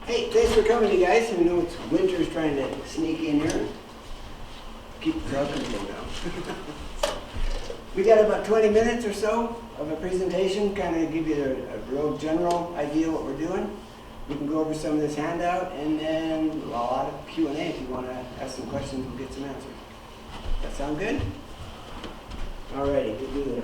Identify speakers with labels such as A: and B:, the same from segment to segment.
A: Hey, thanks for coming, you guys. I know it's winter's trying to sneak in here and keep the crowd control down. We got about 20 minutes or so of a presentation, kind of give you a real general idea what we're doing. We can go over some of this handout and then a lot of Q&A if you want to ask some questions, we'll get some answers. That sound good? Alrighty, good do there.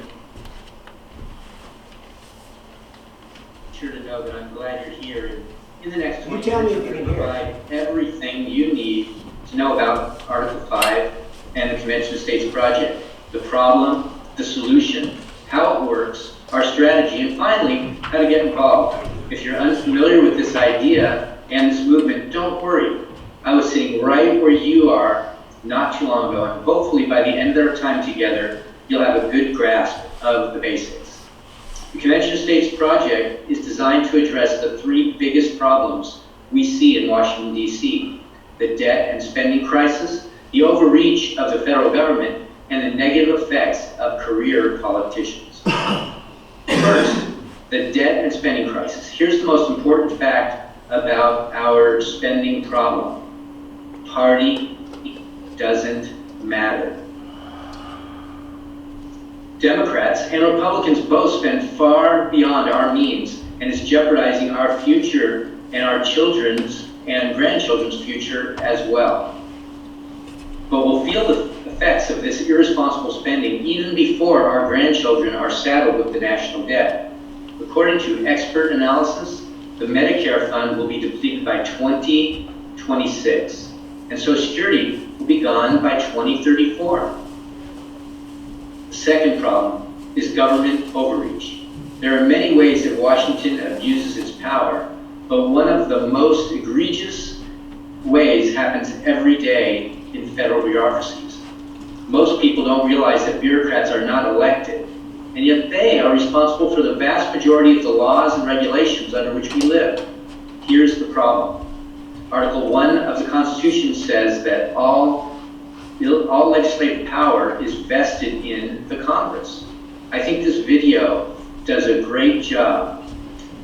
B: Sure to know that I'm glad you're here. In the next 20
A: tell me
B: minutes,
A: if you
B: I'm
A: can
B: going to
A: hear.
B: provide everything you need to know about Article V and the Convention of States project, the problem, the solution, how it works, our strategy, and finally, how to get involved. If you're unfamiliar with this idea and this movement, don't worry. I was sitting right where you are not too long ago, and hopefully by the end of our time together, you'll have a good grasp of the basics. The Convention of States project is designed to address the three biggest problems we see in Washington, D.C. the debt and spending crisis, the overreach of the federal government, and the negative effects of career politicians. First, the debt and spending crisis. Here's the most important fact about our spending problem. Party doesn't matter. Democrats and Republicans both spend far beyond our means, and it's jeopardizing our future and our children's and grandchildren's future as well. But we'll feel the effects of this irresponsible spending even before our grandchildren are saddled with the national debt. According to expert analysis, the Medicare fund will be depleted by 2026, and Social Security will be gone by 2034. The second problem is government overreach. There are many ways that Washington abuses its power, but one of the most egregious ways happens every day in federal bureaucracies. Most people don't realize that bureaucrats are not elected, and yet they are responsible for the vast majority of the laws and regulations under which we live. Here's the problem. Article 1 of the Constitution says that all legislative power is vested in the Congress. I think this video does a great job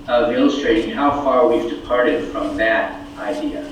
B: of illustrating how far we've departed from that idea.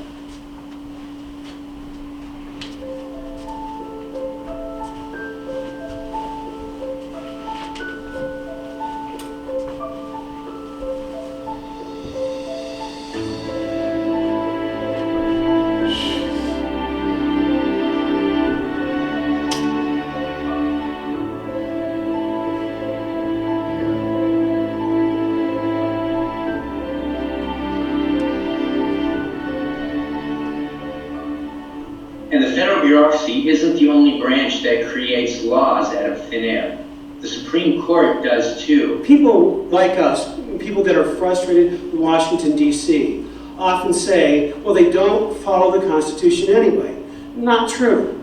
B: Bureaucracy isn't the only branch that creates laws out of thin air. The Supreme Court does too.
C: People like us, people that are frustrated with Washington, D.C., often say, well, they don't follow the Constitution anyway. Not true.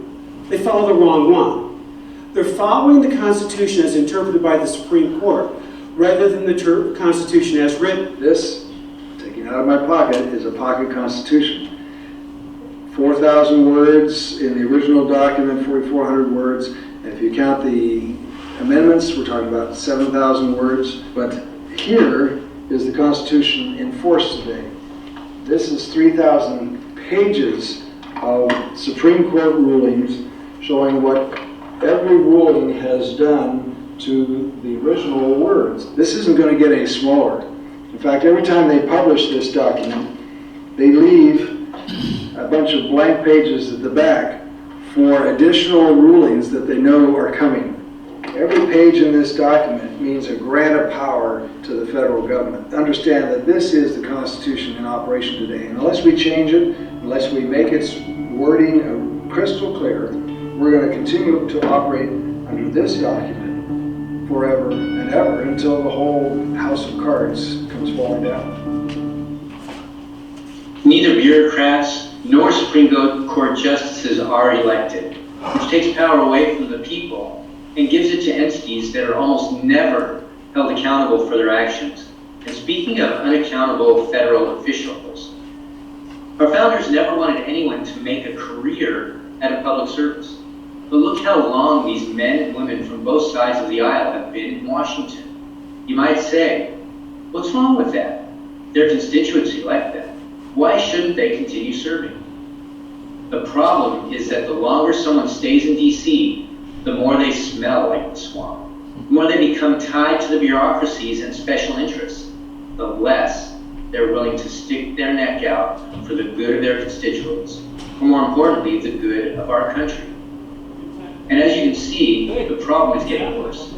C: They follow the wrong one. They're following the Constitution as interpreted by the Supreme Court, rather than the Constitution as written.
D: This, taking out of my pocket, is a pocket Constitution. 4,000 words in the original document, 4,400 words. And if you count the amendments, we're talking about 7,000 words. But here is the Constitution in force today. This is 3,000 pages of Supreme Court rulings showing what every ruling has done to the original words. This isn't going to get any smaller. In fact, every time they publish this document, they leave a bunch of blank pages at the back for additional rulings that they know are coming. Every page in this document means a grant of power to the federal government. Understand that this is the Constitution in operation today. And unless we change it, unless we make its wording crystal clear, we're going to continue to operate under this document forever and ever until the whole house of cards comes falling down.
B: Neither bureaucrats nor Supreme Court justices are elected, which takes power away from the people and gives it to entities that are almost never held accountable for their actions. And speaking of unaccountable federal officials, our founders never wanted anyone to make a career out of public service. But look how long these men and women from both sides of the aisle have been in Washington. You might say, what's wrong with that? Their constituents elect them. why shouldn't they continue serving? The problem is that the longer someone stays in DC, the more they smell like the swamp. The more they become tied to the bureaucracies and special interests, the less they're willing to stick their neck out for the good of their constituents, or more importantly, the good of our country. And as you can see, the problem is getting worse.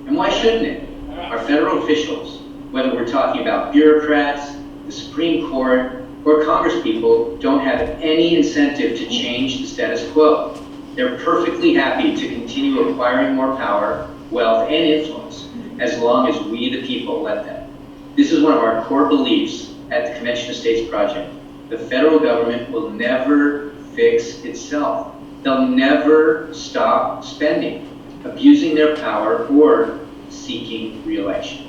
B: And why shouldn't it? Our federal officials, whether we're talking about bureaucrats, the Supreme Court, or Congresspeople, don't have any incentive to change the status quo. They're perfectly happy to continue acquiring more power, wealth, and influence, as long as we, the people, let them. This is one of our core beliefs at the Convention of States Project. The federal government will never fix itself. They'll never stop spending, abusing their power, or seeking re-election.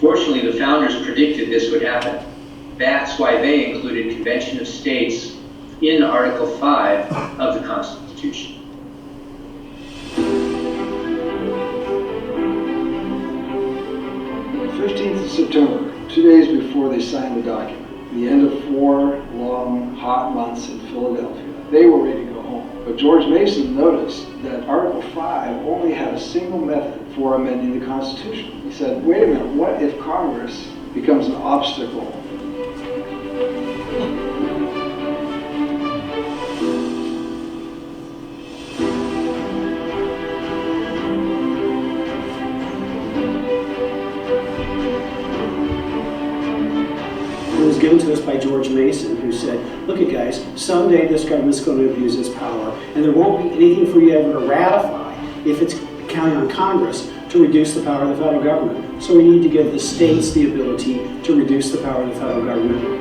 B: Fortunately, the founders predicted this would happen. That's why they included Convention of States in Article V of the Constitution.
D: 15th of September, 2 days before they signed the document, the end of 4 long, hot months in Philadelphia, they were ready to go home. But George Mason noticed that Article V only had a single method for amending the Constitution. He said, wait a minute, what if Congress becomes an obstacle?
C: It was given to us by George Mason, who said, look at guys, someday this government's going to abuse its power, and there won't be anything for you ever to ratify if it's counting on Congress to reduce the power of the federal government. So we need to give the states the ability to reduce the power of the federal government.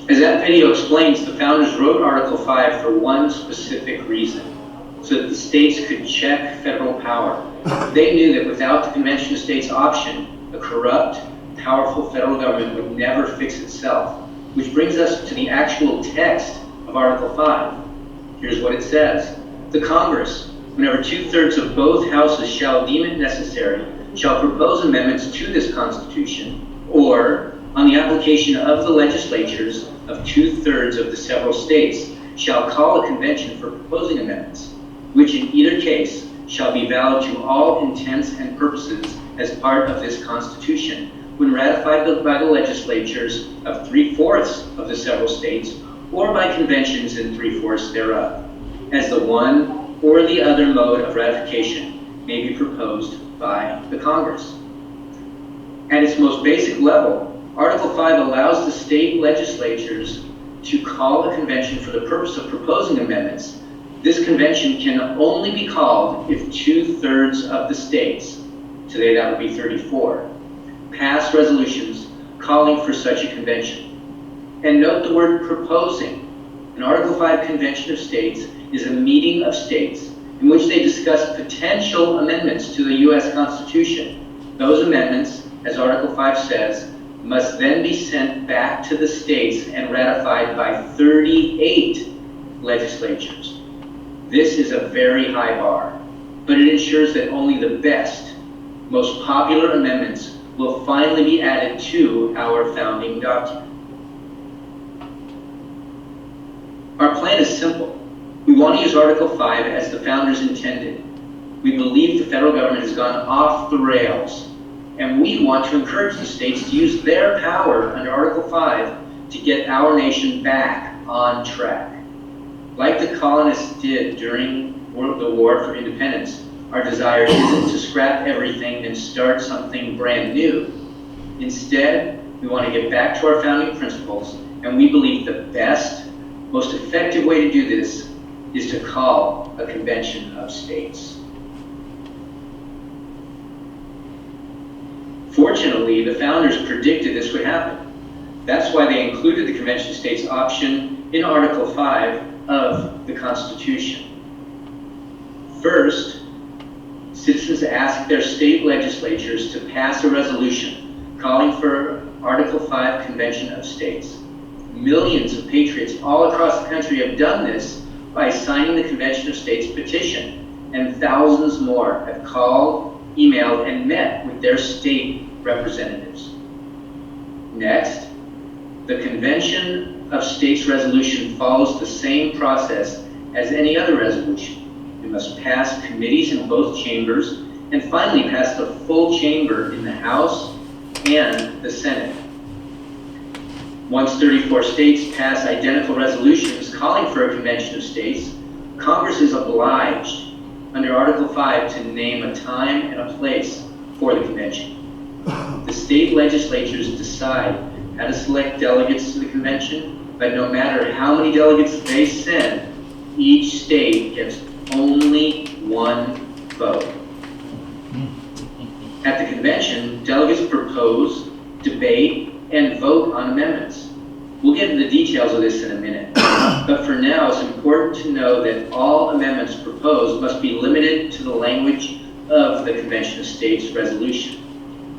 B: As that video explains, the founders wrote Article V for one specific reason, so that the states could check federal power. They knew that without the Convention of States option, a corrupt, powerful federal government would never fix itself. Which brings us to the actual text of Article V. Here's what it says. The Congress, whenever 2/3 of both houses shall deem it necessary, shall propose amendments to this Constitution, or, on the application of the legislatures of 2/3 of the several states, shall call a convention for proposing amendments, which in either case shall be valid to all intents and purposes as part of this Constitution, when ratified by the legislatures of 3/4 of the several states, or by conventions in 3/4 thereof, as the one or the other mode of ratification may be proposed by the Congress. At its most basic level, Article V allows the state legislatures to call a convention for the purpose of proposing amendments. This convention can only be called if 2/3 of the states, today that would be 34, pass resolutions calling for such a convention. And note the word proposing. An Article V Convention of States is a meeting of states in which they discuss potential amendments to the U.S. Constitution. Those amendments, as Article V says, must then be sent back to the states and ratified by 38 legislatures. This is a very high bar, but it ensures that only the best, most popular amendments will finally be added to our founding document. Our plan is simple. We want to use Article V as the founders intended. We believe the federal government has gone off the rails, and we want to encourage the states to use their power under Article V to get our nation back on track. Like the colonists did during the War for Independence, our desire isn't to scrap everything and start something brand new. Instead, We want to get back to our founding principles, and we believe the best, most effective way to do this is to call a convention of states. Fortunately, the founders predicted this would happen. That's why they included the Convention of States option in Article V of the Constitution. First, citizens asked their state legislatures to pass a resolution calling for Article V Convention of States. Millions of patriots all across the country have done this by signing the Convention of States petition, and thousands more have called, emailed, and met with their state representatives. Next, the Convention of States resolution follows the same process as any other resolution. It must pass committees in both chambers and finally pass the full chamber in the House and the Senate. Once 34 states pass identical resolutions calling for a Convention of States, Congress is obliged under Article V to name a time and a place for the convention. The state legislatures decide how to select delegates to the convention, but no matter how many delegates they send, each state gets only one vote. At the convention, delegates propose, debate, and vote on amendments. We'll get into the details of this in a minute, but for now it's important to know that all amendments proposed must be limited to the language of the Convention of States resolution.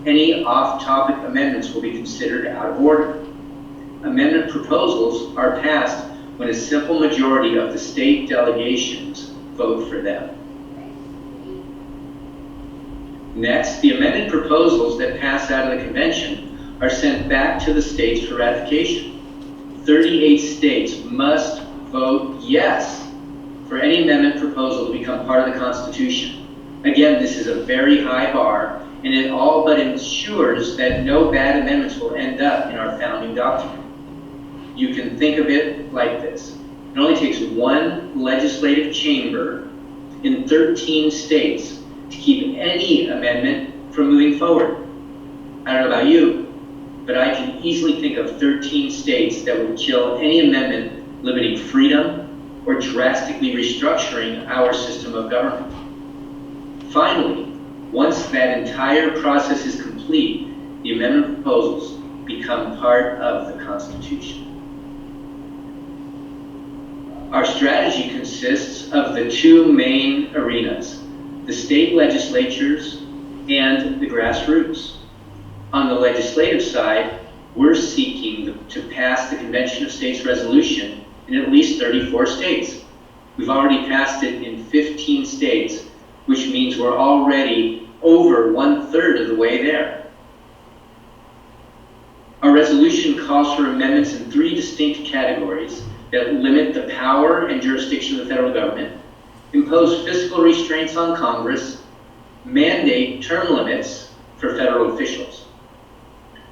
B: Any off-topic amendments will be considered out of order. Amendment proposals are passed when a simple majority of the state delegations vote for them. Next, the amended proposals that pass out of the convention are sent back to the states for ratification. 38 states must vote yes for any amendment proposal to become part of the Constitution. Again, this is a very high bar, and it all but ensures that no bad amendments will end up in our founding document. You can think of it like this. It only takes one legislative chamber in 13 states to keep any amendment from moving forward. I don't know about you, but I can easily think of 13 states that would kill any amendment limiting freedom or drastically restructuring our system of government. Finally, once that entire process is complete, the amendment proposals become part of the Constitution. Our strategy consists of the two main arenas, the state legislatures and the grassroots. On the legislative side, we're seeking to pass the Convention of States resolution in at least 34 states. We've already passed it in 15 states, which means we're already over 1/3 of the way there. Our resolution calls for amendments in 3 distinct categories that limit the power and jurisdiction of the federal government, impose fiscal restraints on Congress, mandate term limits for federal officials.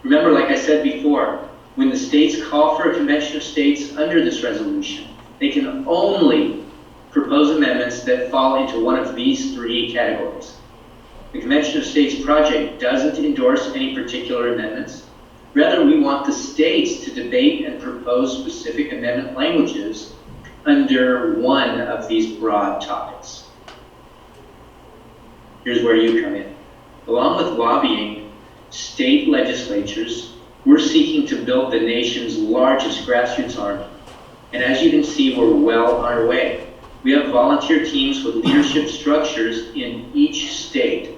B: Remember, like I said before, when the states call for a Convention of States under this resolution, they can only propose amendments that fall into one of these 3 categories. The Convention of States project doesn't endorse any particular amendments. Rather, we want the states to debate and propose specific amendment languages under one of these broad topics. Here's where you come in. Along with lobbying state legislatures, we're seeking to build the nation's largest grassroots army. And as you can see, we're well on our way. We have volunteer teams with leadership structures in each state.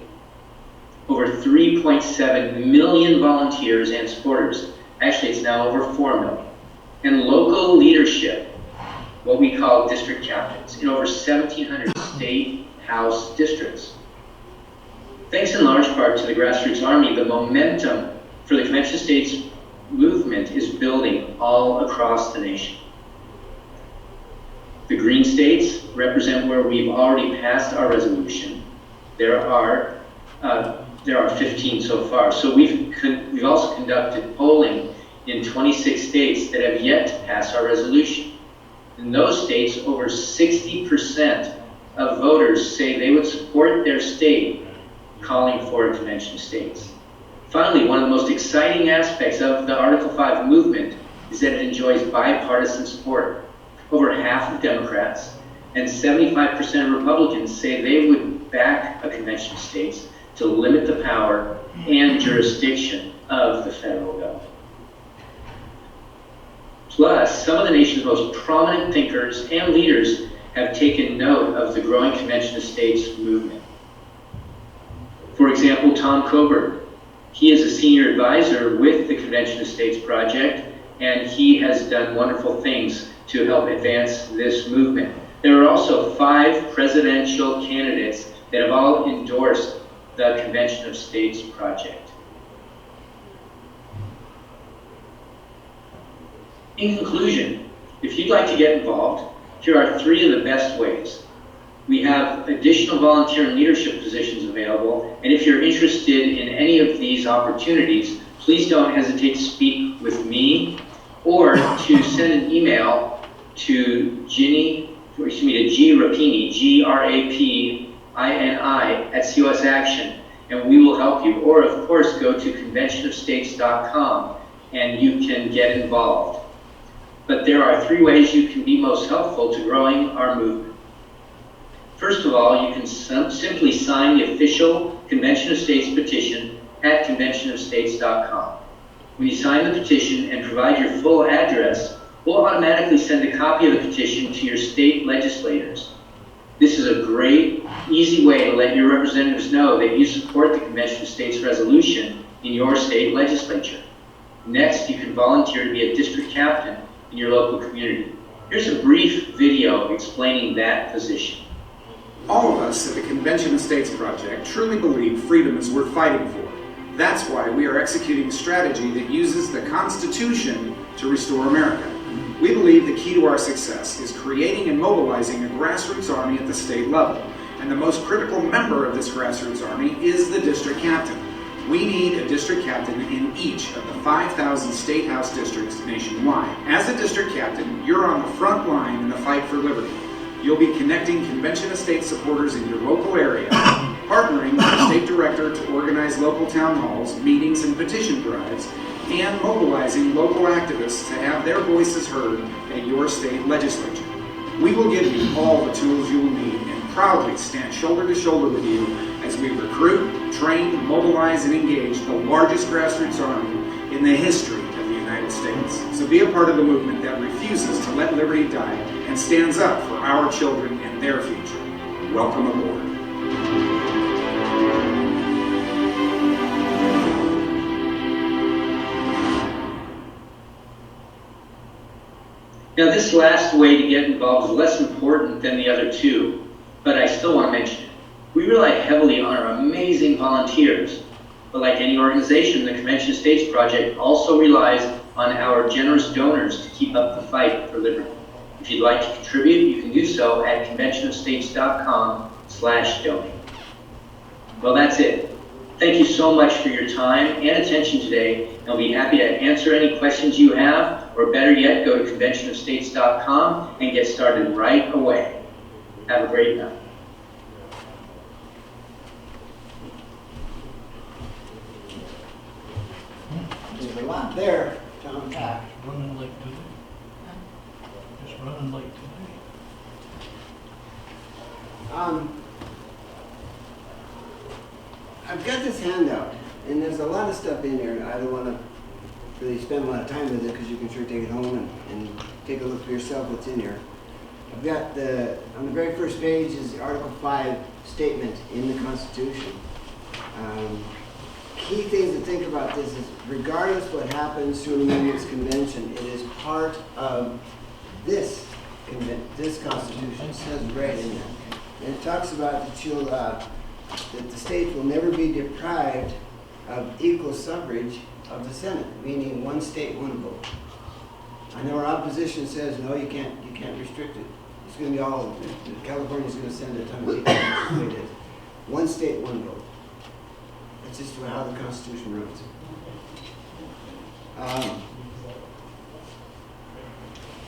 B: Over 3.7 million volunteers and supporters. Actually, it's now over 4 million. And local leadership, what we call district captains, in over 1,700 state house districts. Thanks in large part to the grassroots army, the momentum for the Convention of States movement is building all across the nation. The green states represent where we've already passed our resolution. There are 15 so far. So we've also conducted polling in 26 states that have yet to pass our resolution. In those states, over 60% of voters say they would support their state calling for a Convention of States. Finally, one of the most exciting aspects of the Article V movement is that it enjoys bipartisan support. Over half of Democrats and 75% of Republicans say they would back a convention of states to limit the power and jurisdiction of the federal government. Plus, some of the nation's most prominent thinkers and leaders have taken note of the growing Convention of States movement. For example, Tom Coburn. He is a senior advisor with the Convention of States project, and he has done wonderful things to help advance this movement. There are also 5 presidential candidates that have all endorsed the Convention of States project. In conclusion, if you'd like to get involved, here are 3 of the best ways. We have additional volunteer and leadership positions available, and if you're interested in any of these opportunities, please don't hesitate to speak with me or to send an email to G Rapini, G-R-A-P-I-N-I at COS Action, and we will help you. Or, of course, go to conventionofstates.com and you can get involved. But there are 3 ways you can be most helpful to growing our movement. First of all, you can simply sign the official Convention of States petition at conventionofstates.com. When you sign the petition and provide your full address, we'll automatically send a copy of the petition to your state legislators. This is a great, easy way to let your representatives know that you support the Convention of States resolution in your state legislature. Next, you can volunteer to be a district captain in your local community. Here's a brief video explaining that position.
E: All of us at the Convention of States Project truly believe freedom is worth fighting for. That's why we are executing a strategy that uses the Constitution to restore America. We believe the key to our success is creating and mobilizing a grassroots army at the state level. And the most critical member of this grassroots army is the district captain. We need a district captain in each of the 5,000 state house districts nationwide. As a district captain, you're on the front line in the fight for liberty. You'll be connecting Convention of States supporters in your local area, partnering with the state director to organize local town halls, meetings, and petition drives, and mobilizing local activists to have their voices heard at your state legislature. We will give you all the tools you will need and proudly stand shoulder to shoulder with you as we recruit, train, mobilize, and engage the largest grassroots army in the history of the United States. So be a part of the movement that refuses to let liberty die and stands up for our children and their future. Welcome aboard.
B: Now, this last way to get involved is less important than the other 2, but I still want to mention it. We rely heavily on our amazing volunteers, but like any organization, the Convention of States Project also relies on our generous donors to keep up the fight for liberty. If you'd like to contribute, you can do so at conventionofstates.com/donate. Well, that's it. Thank you so much for your time and attention today, and I'll be happy to answer any questions you have, or better yet, go to conventionofstates.com and get started right away. Have a great night.
A: There's a lot there to unpack.
F: Running late today. Just running late today.
A: I've got this handout, and there's a lot of stuff in there. I don't want to really spend a lot of time with it because you can sure take it home and take a look for yourself what's in here. I've got on the very first page is the Article V statement in the Constitution. Key things to think about this is regardless what happens through the next convention, it is part of this Constitution. It says right in there. And it talks about that that the states will never be deprived of equal suffrage of the Senate, meaning one state, one vote. I know our opposition says, no, you can't restrict it. It's going to be all, California's going to send a ton of people. That's the way it is. One state, one vote. That's just how the Constitution runs.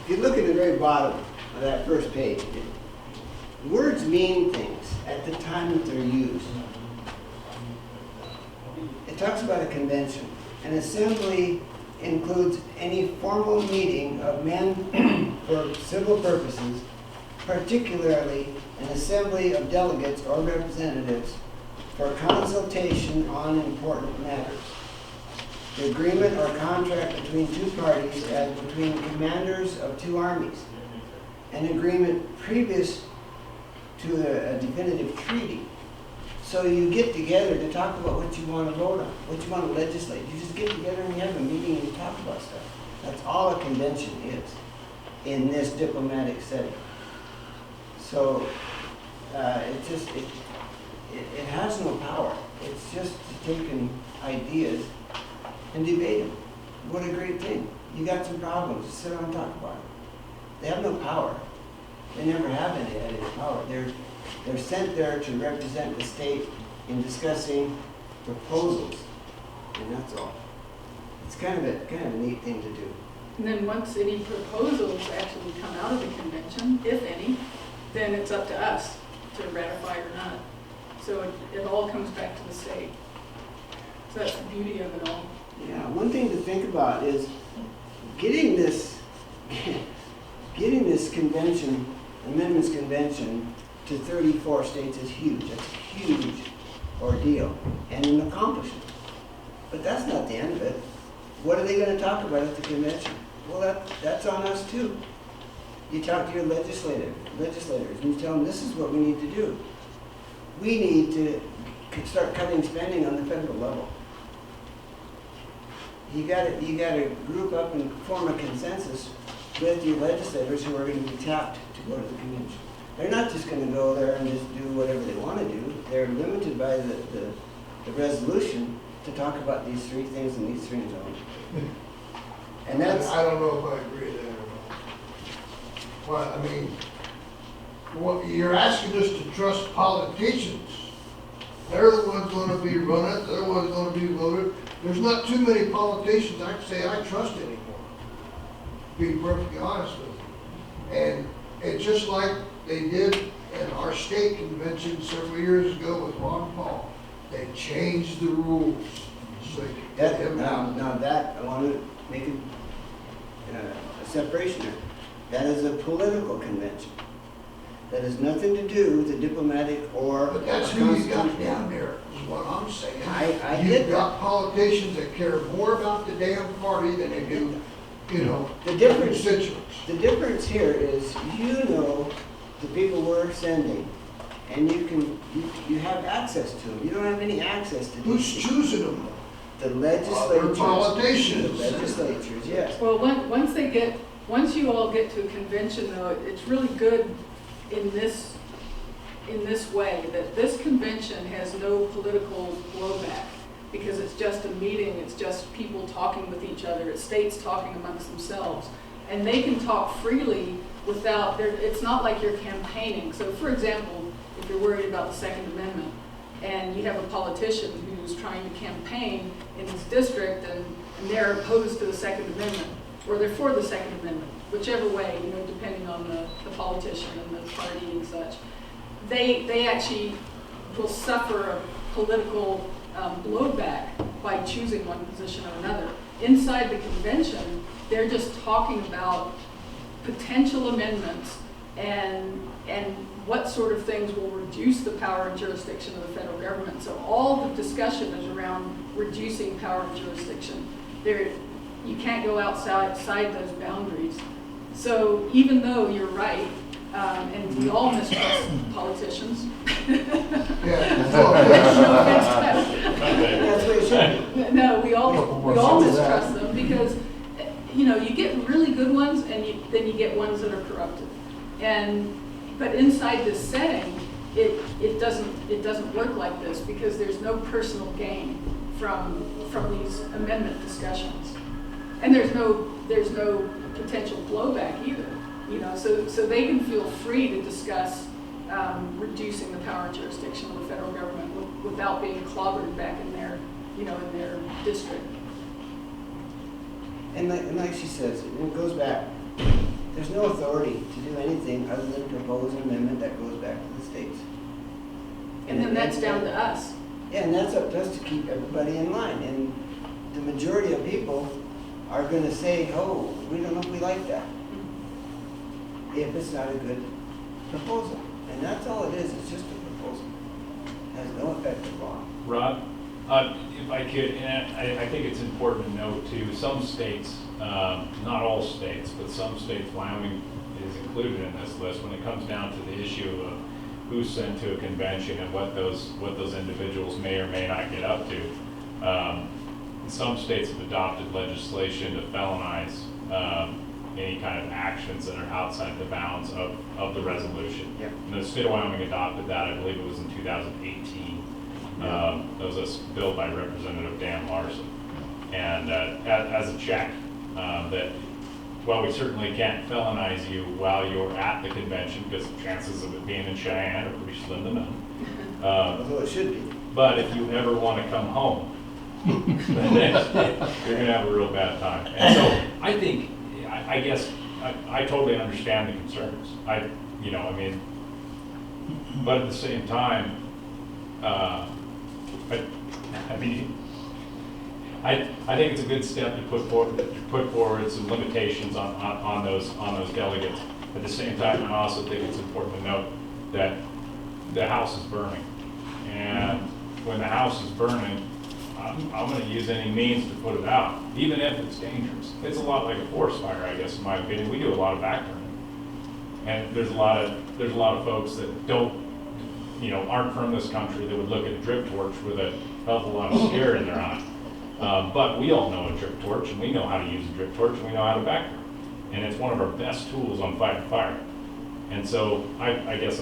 A: If you look at the very bottom of that first page, words mean things at the time that they're used. It talks about a convention. An assembly includes any formal meeting of men for civil purposes, particularly an assembly of delegates or representatives for consultation on important matters. The agreement or contract between two parties as between commanders of two armies. An agreement previous to a definitive treaty. So you get together to talk about what you want to vote on, what you want to legislate. You just get together and you have a meeting and you talk about stuff. That's all a convention is in this diplomatic setting. So it has no power. It's just taking ideas and debate them. What a great thing. You got some problems, just sit down and talk about it. They have no power. They never have any power. They're sent there to represent the state in discussing proposals, and that's all. It's kind of a neat thing to do.
G: And then once any proposals actually come out of the convention, if any, then it's up to us to ratify or not. So it all comes back to the state. So that's the beauty of it all.
A: Yeah, one thing to think about is getting this convention, amendments convention, to 34 states is huge. That's a huge ordeal and an accomplishment. But that's not the end of it. What are they going to talk about at the convention? Well, that's on us too. You talk to your legislators, and you tell them this is what we need to do. We need to start cutting spending on the federal level. You got to group up and form a consensus with your legislators who are going to be tapped to go to the convention. They're not just going to go there and just do whatever they want to do. They're limited by the resolution to talk about these three things in these three zones. And that's...
F: I don't know if I agree with that or not. Well, I mean, you're asking us to trust politicians. They're the ones going to be running it. They're the ones going to be voted. There's not too many politicians I can say I trust anymore, to be perfectly honest with you. And it's just like they did in our state convention several years ago with Ron Paul. They changed the rules so they could get him out.
A: Now that, I want to make a separation there. That is a political convention. That has nothing to do with the diplomatic or...
F: But that's who you got down there, is what I'm saying.
A: I
F: You've
A: get
F: got politicians that care more about the damn party than they do,
A: the difference.
F: constituents.
A: The difference here is you know the people we're sending, and you have access to them. You don't have any access to
F: Who's
A: these.
F: choosing them?
A: The legislatures.
F: Politicians.
A: The legislatures, yes.
G: Well, once you all get to a convention, though, it's really good in this way, that this convention has no political blowback, because it's just a meeting, it's just people talking with each other, it's states talking amongst themselves, and they can talk freely without, it's not like you're campaigning. So for example, if you're worried about the Second Amendment, and you have a politician who's trying to campaign in his district, and they're opposed to the Second Amendment, or they're for the Second Amendment, whichever way, depending on the politician and the party and such, they actually will suffer a political blowback by choosing one position or another. Inside the convention, they're just talking about potential amendments and what sort of things will reduce the power and jurisdiction of the federal government. So all the discussion is around reducing power and jurisdiction. You can't go outside those boundaries. So even though you're right, and we all mistrust politicians.
F: Yeah.
G: No offense to them.
A: That's what it should be.
G: No, we all mistrust them, because you get really good ones, and then you get ones that are corrupted. But inside this setting, it doesn't work like this, because there's no personal gain from these amendment discussions, and there's no potential blowback either. So they can feel free to discuss reducing the power and jurisdiction of the federal government without being clobbered back in their district.
A: And like she says, it goes back. There's no authority to do anything other than propose an amendment that goes back to the states.
G: And then that's down to us.
A: Yeah, and that's up to us to keep everybody in line, and the majority of people are gonna say, oh, we don't know if we like that, if it's not a good proposal. And that's all it is, it's just a proposal. It has no effective law.
H: Rod, if I could, and I think it's important to note too, some states, not all states, but some states, Wyoming is included in this list when it comes down to the issue of who's sent to a convention and what those individuals may or may not get up to. Some states have adopted legislation to felonize any kind of actions that are outside the bounds of the resolution.
A: Yep.
H: And the state of Wyoming adopted that, I believe it was in 2018. That was a bill by Representative Dan Larson. And as a check, that while we certainly can't felonize you while you're at the convention, because the chances of it being in Cheyenne are pretty slim to none.
A: Although it should be.
H: But if you ever want to come home, then you're going to have a real bad time. And so I think, I guess, I totally understand the concerns. I but at the same time, I think it's a good step to put forward some limitations on those delegates. At the same time, I also think it's important to note that the house is burning, and when the house is burning, I'm going to use any means to put it out, even if it's dangerous. It's a lot like a forest fire, I guess, in my opinion. We do a lot of backburning, and there's a lot of folks that aren't from this country that would look at a drip torch with a hell of a lot of scare in their eye. But we all know a drip torch, and we know how to use a drip torch, and we know how to backburn. And it's one of our best tools on fighting fire. And so I guess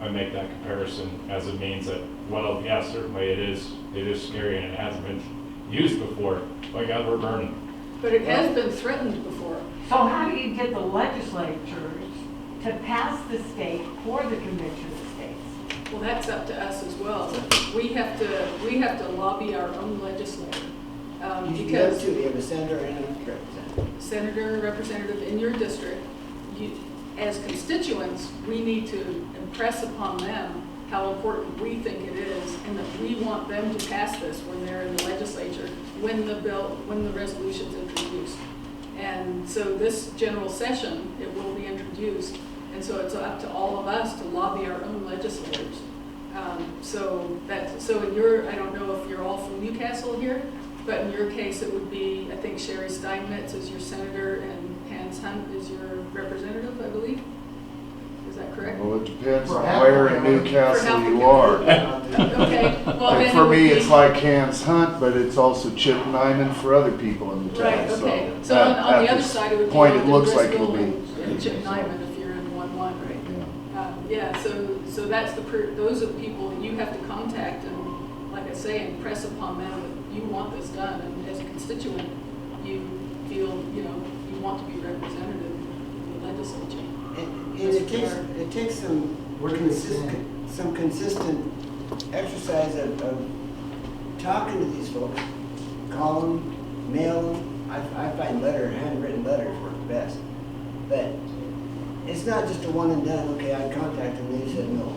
H: I make that comparison as a means that, well, yeah, certainly it is scary and it hasn't been used before. By God, we're burning.
G: But it has been threatened before.
I: So how do you get the legislatures to pass the state for the convention of states?
G: Well, that's up to us as well. We have to lobby our own legislator.
A: You have to, you have a senator and a representative.
G: Senator, representative in your district, as constituents, we need to impress upon them how important we think it is, and that we want them to pass this when they're in the legislature, when the resolution's introduced. And so this general session, it will be introduced, and so it's up to all of us to lobby our own legislators. So in your, I don't know if you're all from Newcastle here, but in your case, it would be, I think Sherry Steinmetz is your senator and Hans Hunt is your representative, I believe. Is that correct?
J: Well, it depends on where in Newcastle you are.
G: Okay, well
J: Like
G: then
J: for
G: it
J: me,
G: would
J: it's
G: be-
J: like Hans Hunt, but it's also Chip Nyman for other people in the town.
G: Right, okay. So
J: that-
G: on the
J: at
G: other
J: this
G: side, it would be
J: point, it
G: Jonathan
J: looks like it'll
G: Driscoll
J: be.
G: and Chip Nyman if you're in 1-1, right?
J: Yeah.
G: So that's those are the people that you have to contact and, like I say, impress upon them that you want this done, and as a constituent, you feel, you want to be represented in the legislature.
A: And it takes some consistent exercise of talking to these folks, call them, mail them. I find handwritten letters work best. But it's not just a one and done, okay, I contacted them, they said no.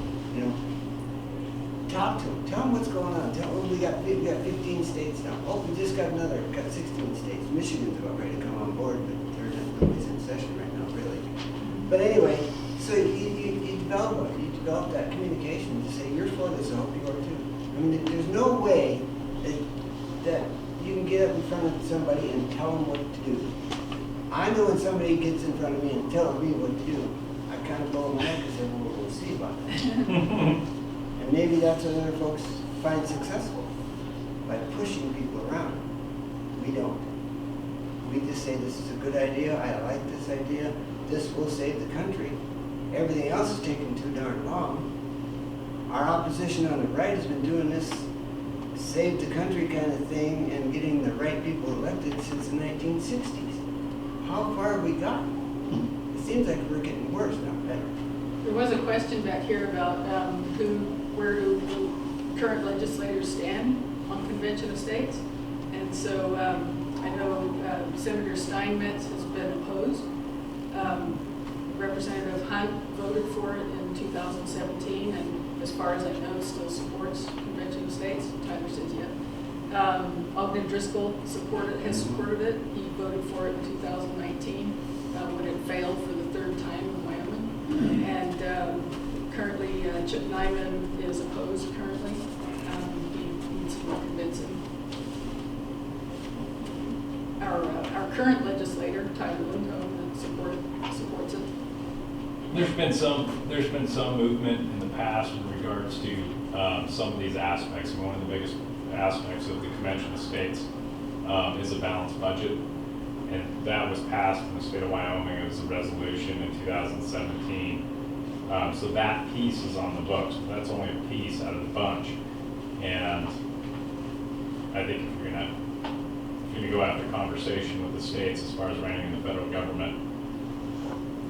A: Talk to them, tell them what's going on. Tell them we got 15 states now. Oh, we just got 16 states. Michigan's about ready to come on board, but nobody's in session right now, really. But anyway, so you develop that communication to say, you're for this, I hope you are too. I mean, there's no way that you can get up in front of somebody and tell them what to do. I know when somebody gets in front of me and telling me what to do, I kind of blow my head and say, well, we'll see about that. And maybe that's what other folks find successful, by pushing people around. We don't. We just say, this is a good idea, I like this idea, this will save the country. Everything else is taking too darn long. Our opposition on the right has been doing this save the country kind of thing and getting the right people elected since the 1960s. How far have we gotten? It seems like we're getting worse, not better.
G: There was a question back here about where do the current legislators stand on Convention of States. And so I know Senator Steinmetz has been opposed. Representative Hunt voted for it in 2017, and as far as I know, still supports convention of states. Tyler says yes. Ogden Driscoll has supported it. He voted for it in 2019 when it failed for the third time in Wyoming. And currently, Chip Nyman is opposed currently. He needs some more convincing. Our current legislator, Tyler Lindholm, supports it.
H: There's been some movement in the past in regards to some of these aspects. And one of the biggest aspects of the Convention of States is a balanced budget, and that was passed in the state of Wyoming as a resolution in 2017. So that piece is on the books, but that's only a piece out of the bunch. And I think if you're gonna go after conversation with the states as far as reining in the federal government,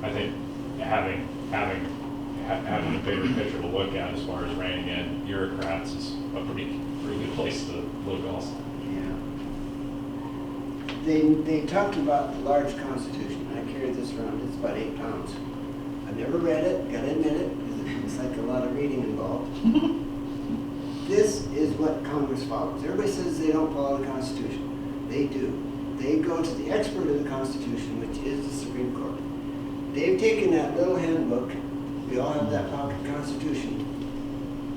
H: I think having a bigger picture to look at as far as reining in bureaucrats is a pretty good place to look also.
A: Yeah. They talked about the large constitution. I carry this around. It's about 8 pounds. I've never read it, gotta admit it, because it's like a lot of reading involved. This is what Congress follows. Everybody says they don't follow the Constitution. They do. They go to the expert of the Constitution, which is the Supreme Court. They've taken that little handbook. We all have that pocket Constitution.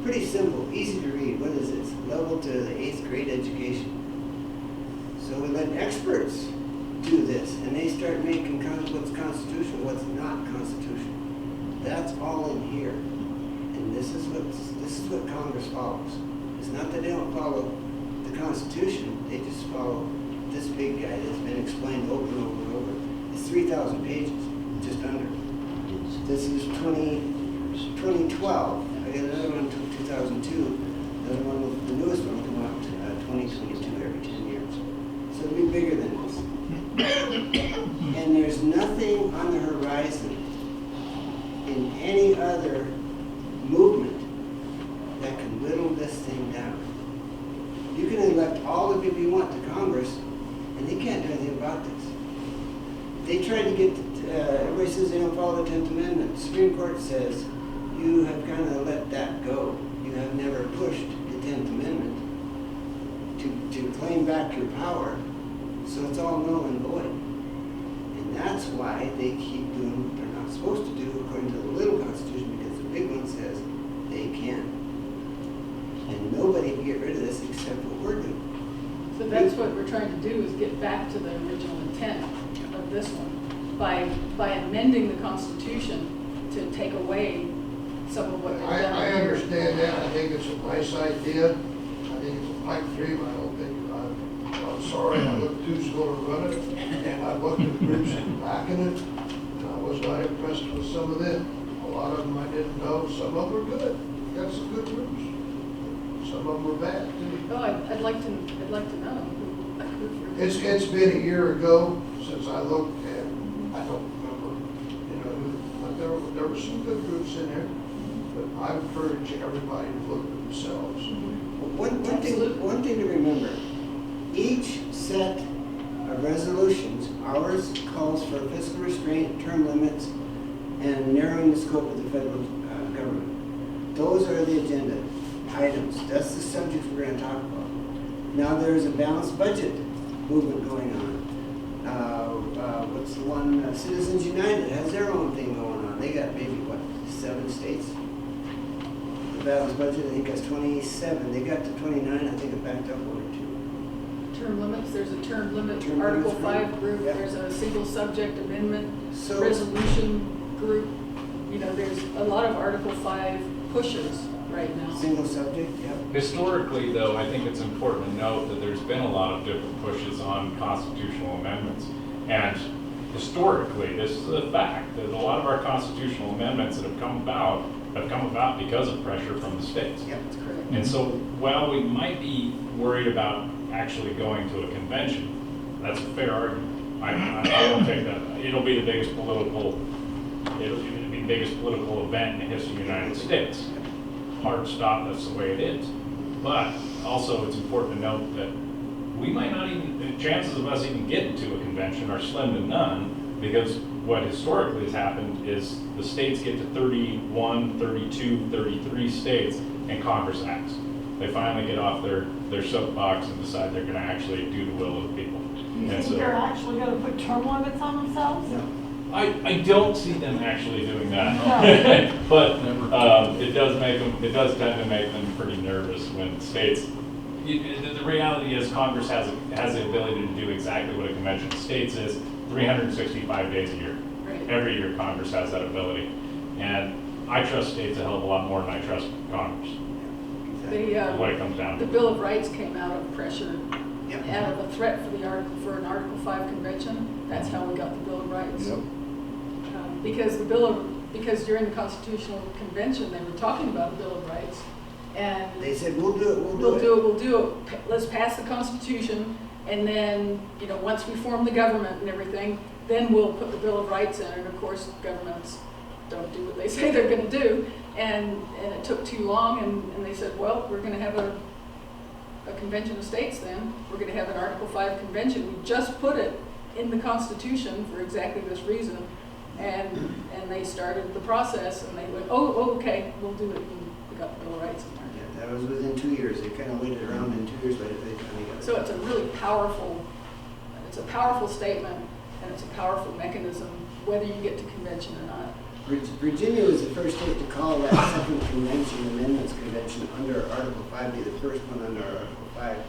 A: Pretty simple, easy to read. What is it? It's level to the 8th grade education. So we let experts do this, and they start making what's constitutional, what's not constitutional. That's all in here, and this is what Congress follows. It's not that they don't follow the Constitution; they just follow this big guy that's been explained over and over and over. It's 3,000 pages, just under. This is 2012. I got another one in 2002. Another one, the newest one, will come out 2022 every 10 years. So it'll be bigger than this. And there's nothing on the horizon in any other movement that can whittle this thing down. You can elect all the people you want to Congress, and they can't do anything about this. They tried to get, everybody says they don't follow the 10th Amendment. The Supreme Court says you have kind of let that go. You have never pushed the 10th Amendment to claim back your power, so it's all null and void. And that's why they keep doing what they're not supposed to do according to the little Constitution, because the big one says they can. And nobody can get rid of this except what we're doing.
G: So that's what we're trying to do, is get back to the original intent of this one by amending the Constitution to take away some of what they've done.
F: I understand that. I think it's a nice idea. I think it's a pipe dream. I don't think, I'm sorry, I looked who's going to run it, and I looked at the groups backing it, and I was not impressed with some of them. A lot of them I didn't know. Some of them were good. Got some good groups. Some of them were bad too.
G: Oh, I'd like to know who.
F: It's been a year ago since I looked, and I don't remember, who, but there were some good groups in there. But I encourage everybody to look at themselves.
A: One thing to remember, each set of resolutions, ours calls for fiscal restraint, term limits, and narrowing the scope of the federal government. Those are the agenda items. That's the subject we're going to talk about. Now there's a balanced budget movement going on. What's the one? Citizens United has their own thing going on. They got maybe, 7 states? The balanced budget, I think that's 27. They got to 29, I think it backed up 1 or 2.
G: Term limits, there's a term limit,
A: Term
G: Article
A: limits,
G: 5 group,
A: yep.
G: there's a single subject amendment,
A: So-
G: resolution group. There's a lot of Article 5 pushes right now.
A: Single subject, yep.
H: Historically, though, I think it's important to note that there's been a lot of different pushes on constitutional amendments. And historically, this is a fact, that a lot of our constitutional amendments that have come about because of pressure from the states.
A: Yep, that's correct.
H: And so while we might be worried about actually going to a convention, that's a fair argument. I don't think that it'll be the biggest political event in the history of the United States. Hard stop, that's the way it is. But also it's important to note that we might not even, the chances of us even getting to a convention are slim to none Because what historically has happened is the states get to 31, 32, 33 states, and Congress acts. They finally get off their soapbox and decide they're going to actually do the will of the people.
I: You
H: And
I: think they're actually going to put term limits on themselves?
H: I don't see them actually doing that, but it does tend to make them pretty nervous when states. The reality is Congress has the ability to do exactly what a convention of states is 365 days a year.
G: Right.
H: Every year Congress has that ability, and I trust states a hell of a lot more than I trust Congress. What it comes down to.
G: The Bill of Rights came out of pressure,
A: Yep.
G: out of a threat for an Article V convention. That's how we got the Bill of Rights.
J: Yep.
G: Because during the Constitutional Convention, they were talking about a Bill of Rights, and
A: They said, we'll do it, we'll do it.
G: Let's pass the Constitution, and then, once we form the government and everything, then we'll put the Bill of Rights in, and of course, governments don't do what they say they're gonna do, and it took too long, and they said, well, we're gonna have a convention of states then, we're gonna have an Article V convention, we just put it in the Constitution for exactly this reason, and they started the process, and they went, oh, okay, we'll do it, and we got the Bill of Rights in there.
A: Yeah, that was within 2 years. They kind of waited around, and 2 years later, they finally got it.
G: So it's a really powerful statement, and it's a powerful mechanism, whether you get to convention or not.
A: Virginia was the first state to call that second convention, Amendments Convention, under Article V, the first one under Article V.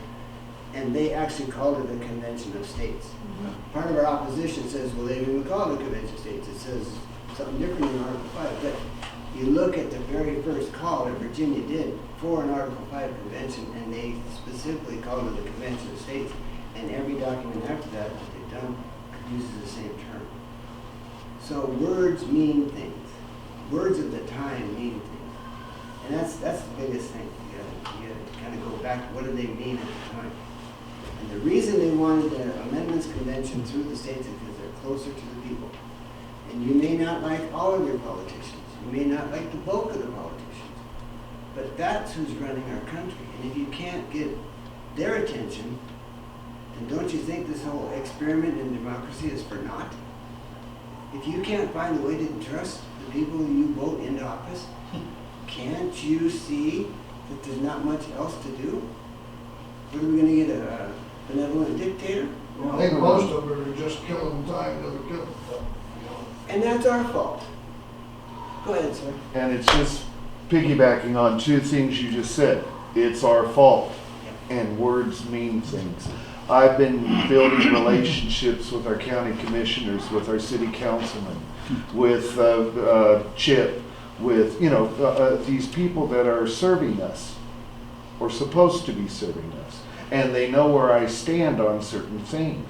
A: And they actually called it a convention of states. Part of our opposition says, well, they didn't even call it a convention of states. It says something different in Article V. But you look at the very first call that Virginia did for an Article V convention, and they specifically called it a convention of states. And every document after that they've done uses the same term. So words mean things. Words of the time mean things. And that's the biggest thing. You gotta kind of go back to what did they mean at the time. And the reason they wanted the Amendments Convention through the states is because they're closer to the people. And you may not like all of your politicians. You may not like the bulk of the politicians. But that's who's running our country. And if you can't get their attention, then don't you think this whole experiment in democracy is for naught? If you can't find a way to trust the people you vote into office, can't you see that there's not much else to do? What are we going to get, a benevolent dictator?
F: I think most of them are just killing time till they're killing them.
A: And that's our fault. Go ahead, sir.
J: And it's just piggybacking on two things you just said. It's our fault, and words mean things. I've been building relationships with our county commissioners, with our city councilmen, with Chip, with these people that are serving us, or supposed to be serving us, and they know where I stand on certain things.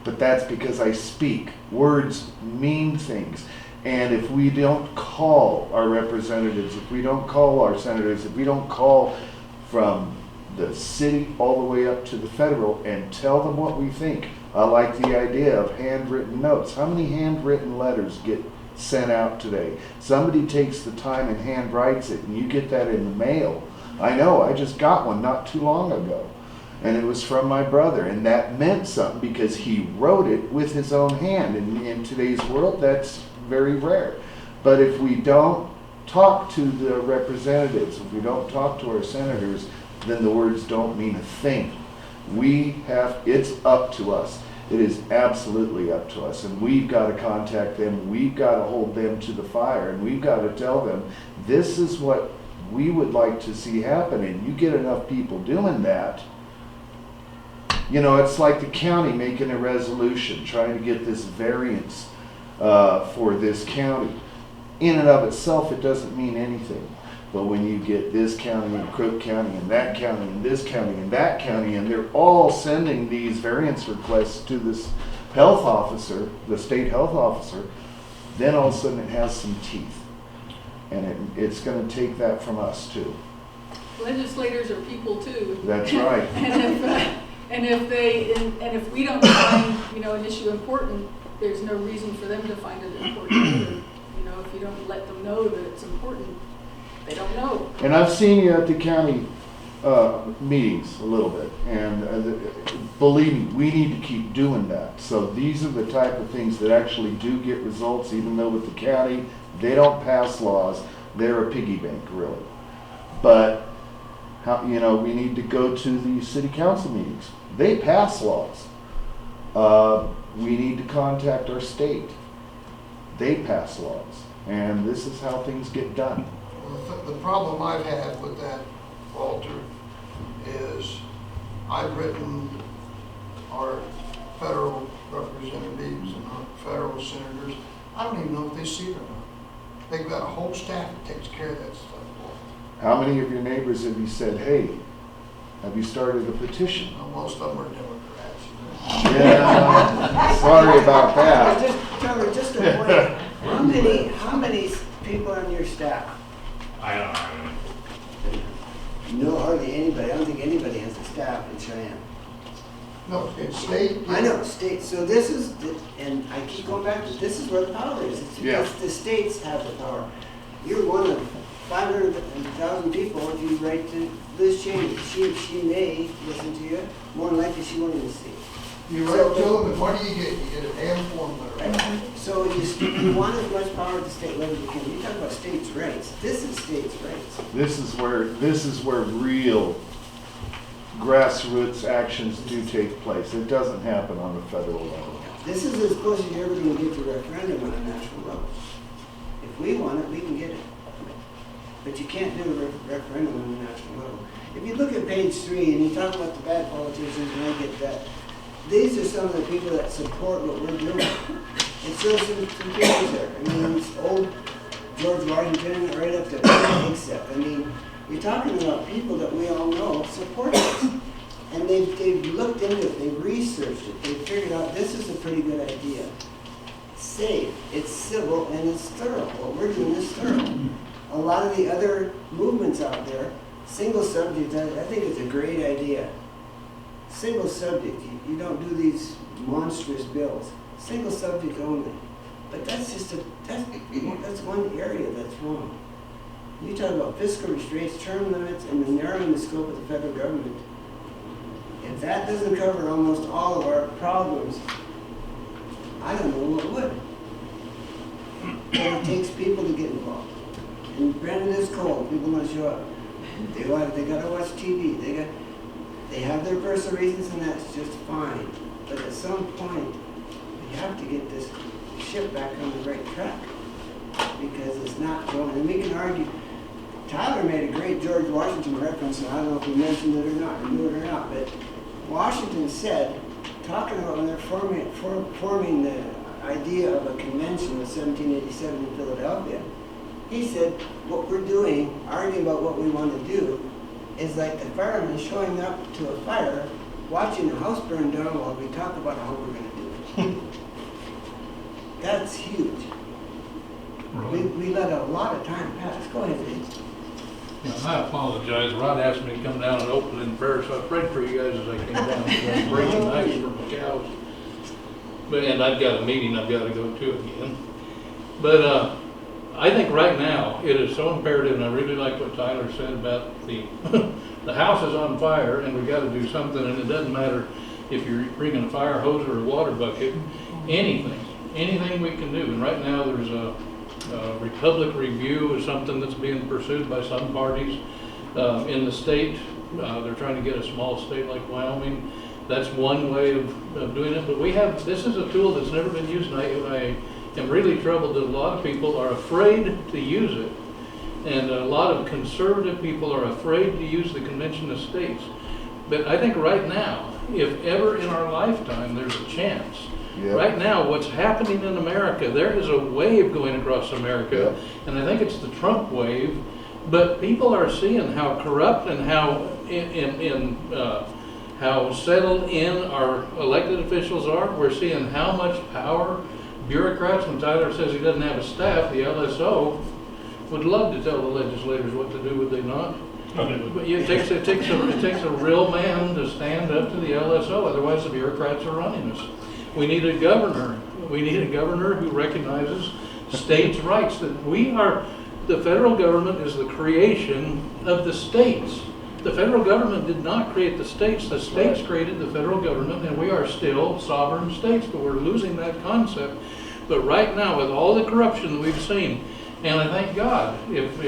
J: But that's because I speak. Words mean things. And if we don't call our representatives, if we don't call our senators, if we don't call from the city all the way up to the federal and tell them what we think. I like the idea of handwritten notes. How many handwritten letters get sent out today? Somebody takes the time and hand writes it, and you get that in the mail. I know, I just got one not too long ago, and it was from my brother, and that meant something because he wrote it with his own hand. And in today's world, that's very rare. But if we don't talk to the representatives, if we don't talk to our senators, then the words don't mean a thing. It's up to us. It is absolutely up to us. And we've got to contact them. We've got to hold them to the fire. And we've got to tell them, this is what we would like to see happen. And you get enough people doing that, it's like the county making a resolution, trying to get this variance for this county. In and of itself, it doesn't mean anything. But when you get this county and Crook County and that county and this county and that county, and they're all sending these variance requests to this health officer, the state health officer, then all of a sudden it has some teeth. And it's going to take that from us too.
G: Legislators are people too.
J: That's right.
G: and if we don't find an issue important, there's no reason for them to find it important either. If you don't let them know that it's important, they don't know.
J: And I've seen you at the county meetings a little bit. And believe me, we need to keep doing that. So these are the type of things that actually do get results, even though with the county, they don't pass laws. They're a piggy bank, really. But, we need to go to the city council meetings. They pass laws. We need to contact our state. They pass laws. And this is how things get done.
F: Well, the problem I've had with that, Walter, is I've written our federal representatives and our federal senators. I don't even know if they see it or not. They've got a whole staff that takes care of that stuff.
J: How many of your neighbors have you said, hey, have you started a petition?
F: Now, most of them are Democrats.
J: Yeah, sorry about that.
A: Just a point. How many people on your staff?
H: I don't know.
A: No, hardly anybody. I don't think anybody has a staff in Cheyenne.
F: No, it's state.
A: I know, state. So this is, and I keep going back to this is where the power is. It's because the states have the power. You're one of 500,000 people. If you write to Liz Cheney, she may listen to you. More than likely, she won't even see.
F: You write to them, and what do you get? You get an AM form letter.
A: Right. So you want as much power at the state level as you can. You talk about states' rights. This is states' rights.
J: This is where real grassroots actions do take place. It doesn't happen on the federal level.
A: This is as close as you're ever going to get to referendum on a national level. If we want it, we can get it. But you can't do a referendum on a national level. If you look at page 3 and you talk about the bad politicians, and I get that, these are some of the people that support what we're doing. It shows some pictures there. I mean, it's old George Washington right up to except. I mean, you're talking about people that we all know support this. And they've looked into it, they've researched it, they've figured out this is a pretty good idea. It's safe, it's civil, and it's thorough. What we're doing is thorough. A lot of the other movements out there, single subject, I think it's a great idea. Single subject, you don't do these monstrous bills. Single subject only. But that's just that's one area that's wrong. You talk about fiscal restraints, term limits, and the narrowing the scope of the federal government. If that doesn't cover almost all of our problems, I don't know what would. But it takes people to get involved. And Brandon is cold. People want to show up. They got to watch TV. They have their personal reasons, and that's just fine. But at some point, we have to get this ship back on the right track because it's not going. And we can argue. Tyler made a great George Washington reference, and I don't know if he mentioned it or not, or knew it or not, but Washington said, talking about when they're forming the idea of a convention in 1787 in Philadelphia, he said, what we're doing, arguing about what we want to do, is like the firemen showing up to a fire, watching the house burn down while we talk about how we're going to do it. That's huge. We let a lot of time pass. Go ahead, Dave.
K: I apologize. Rod asked me to come down and open in prayer, so I prayed for you guys as I came down. I'm breaking ice for my cows. And I've got a meeting I've got to go to again. But I think right now it is so imperative, and I really like what Tyler said about the the house is on fire, and we've got to do something. And it doesn't matter if you're bringing a fire hose or a water bucket, anything we can do. And right now there's a Republic review is something that's being pursued by some parties in the state. They're trying to get a small state like Wyoming. That's one way of doing it. But this is a tool that's never been used, and I am really troubled that a lot of people are afraid to use it. And a lot of conservative people are afraid to use the Convention of States. But I think right now, if ever in our lifetime there's a chance, right now, what's happening in America, there is a wave going across America, and I think it's the Trump wave, but people are seeing how corrupt and how settled in our elected officials are. We're seeing how much power bureaucrats, when Tyler says he doesn't have a staff, the LSO would love to tell the legislators what to do, would they not? But it takes a real man to stand up to the LSO, otherwise the bureaucrats are running us. We need a governor. We need a governor who recognizes states' rights. That the federal government is the creation of the states. The federal government did not create the states created the federal government, and we are still sovereign states, but we're losing that concept. But right now, with all the corruption that we've seen, and I thank God, if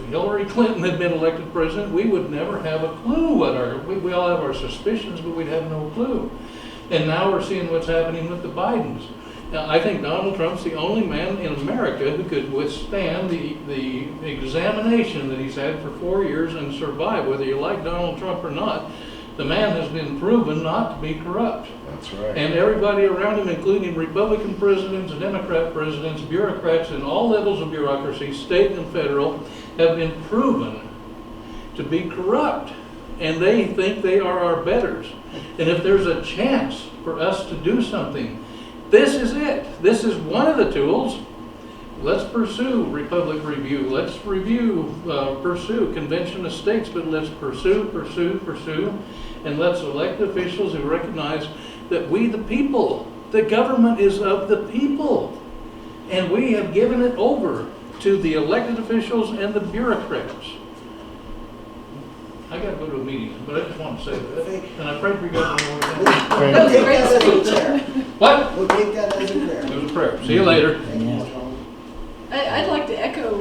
K: Hillary Clinton had been elected president, we would never have a clue what we all have our suspicions, but we'd have no clue. And now we're seeing what's happening with the Bidens. Now, I think Donald Trump's the only man in America who could withstand the examination that he's had for 4 years and survive. Whether you like Donald Trump or not, the man has been proven not to be corrupt.
J: That's right.
K: And everybody around him, including Republican presidents, Democrat presidents, bureaucrats, and all levels of bureaucracy, state and federal, have been proven to be corrupt. And they think they are our betters. And if there's a chance for us to do something, this is it. This is one of the tools. Let's pursue Republic Review. Let's pursue Convention of States, but let's pursue, and let's elect officials who recognize that we the people, the government is of the people, and we have given it over to the elected officials and the bureaucrats. I gotta go to a meeting, but I just want to say that, and I pray for you guys to know what
A: We'll take that as a prayer.
K: What?
A: We'll take that as a prayer.
K: It was a prayer. See you later.
G: I'd like to echo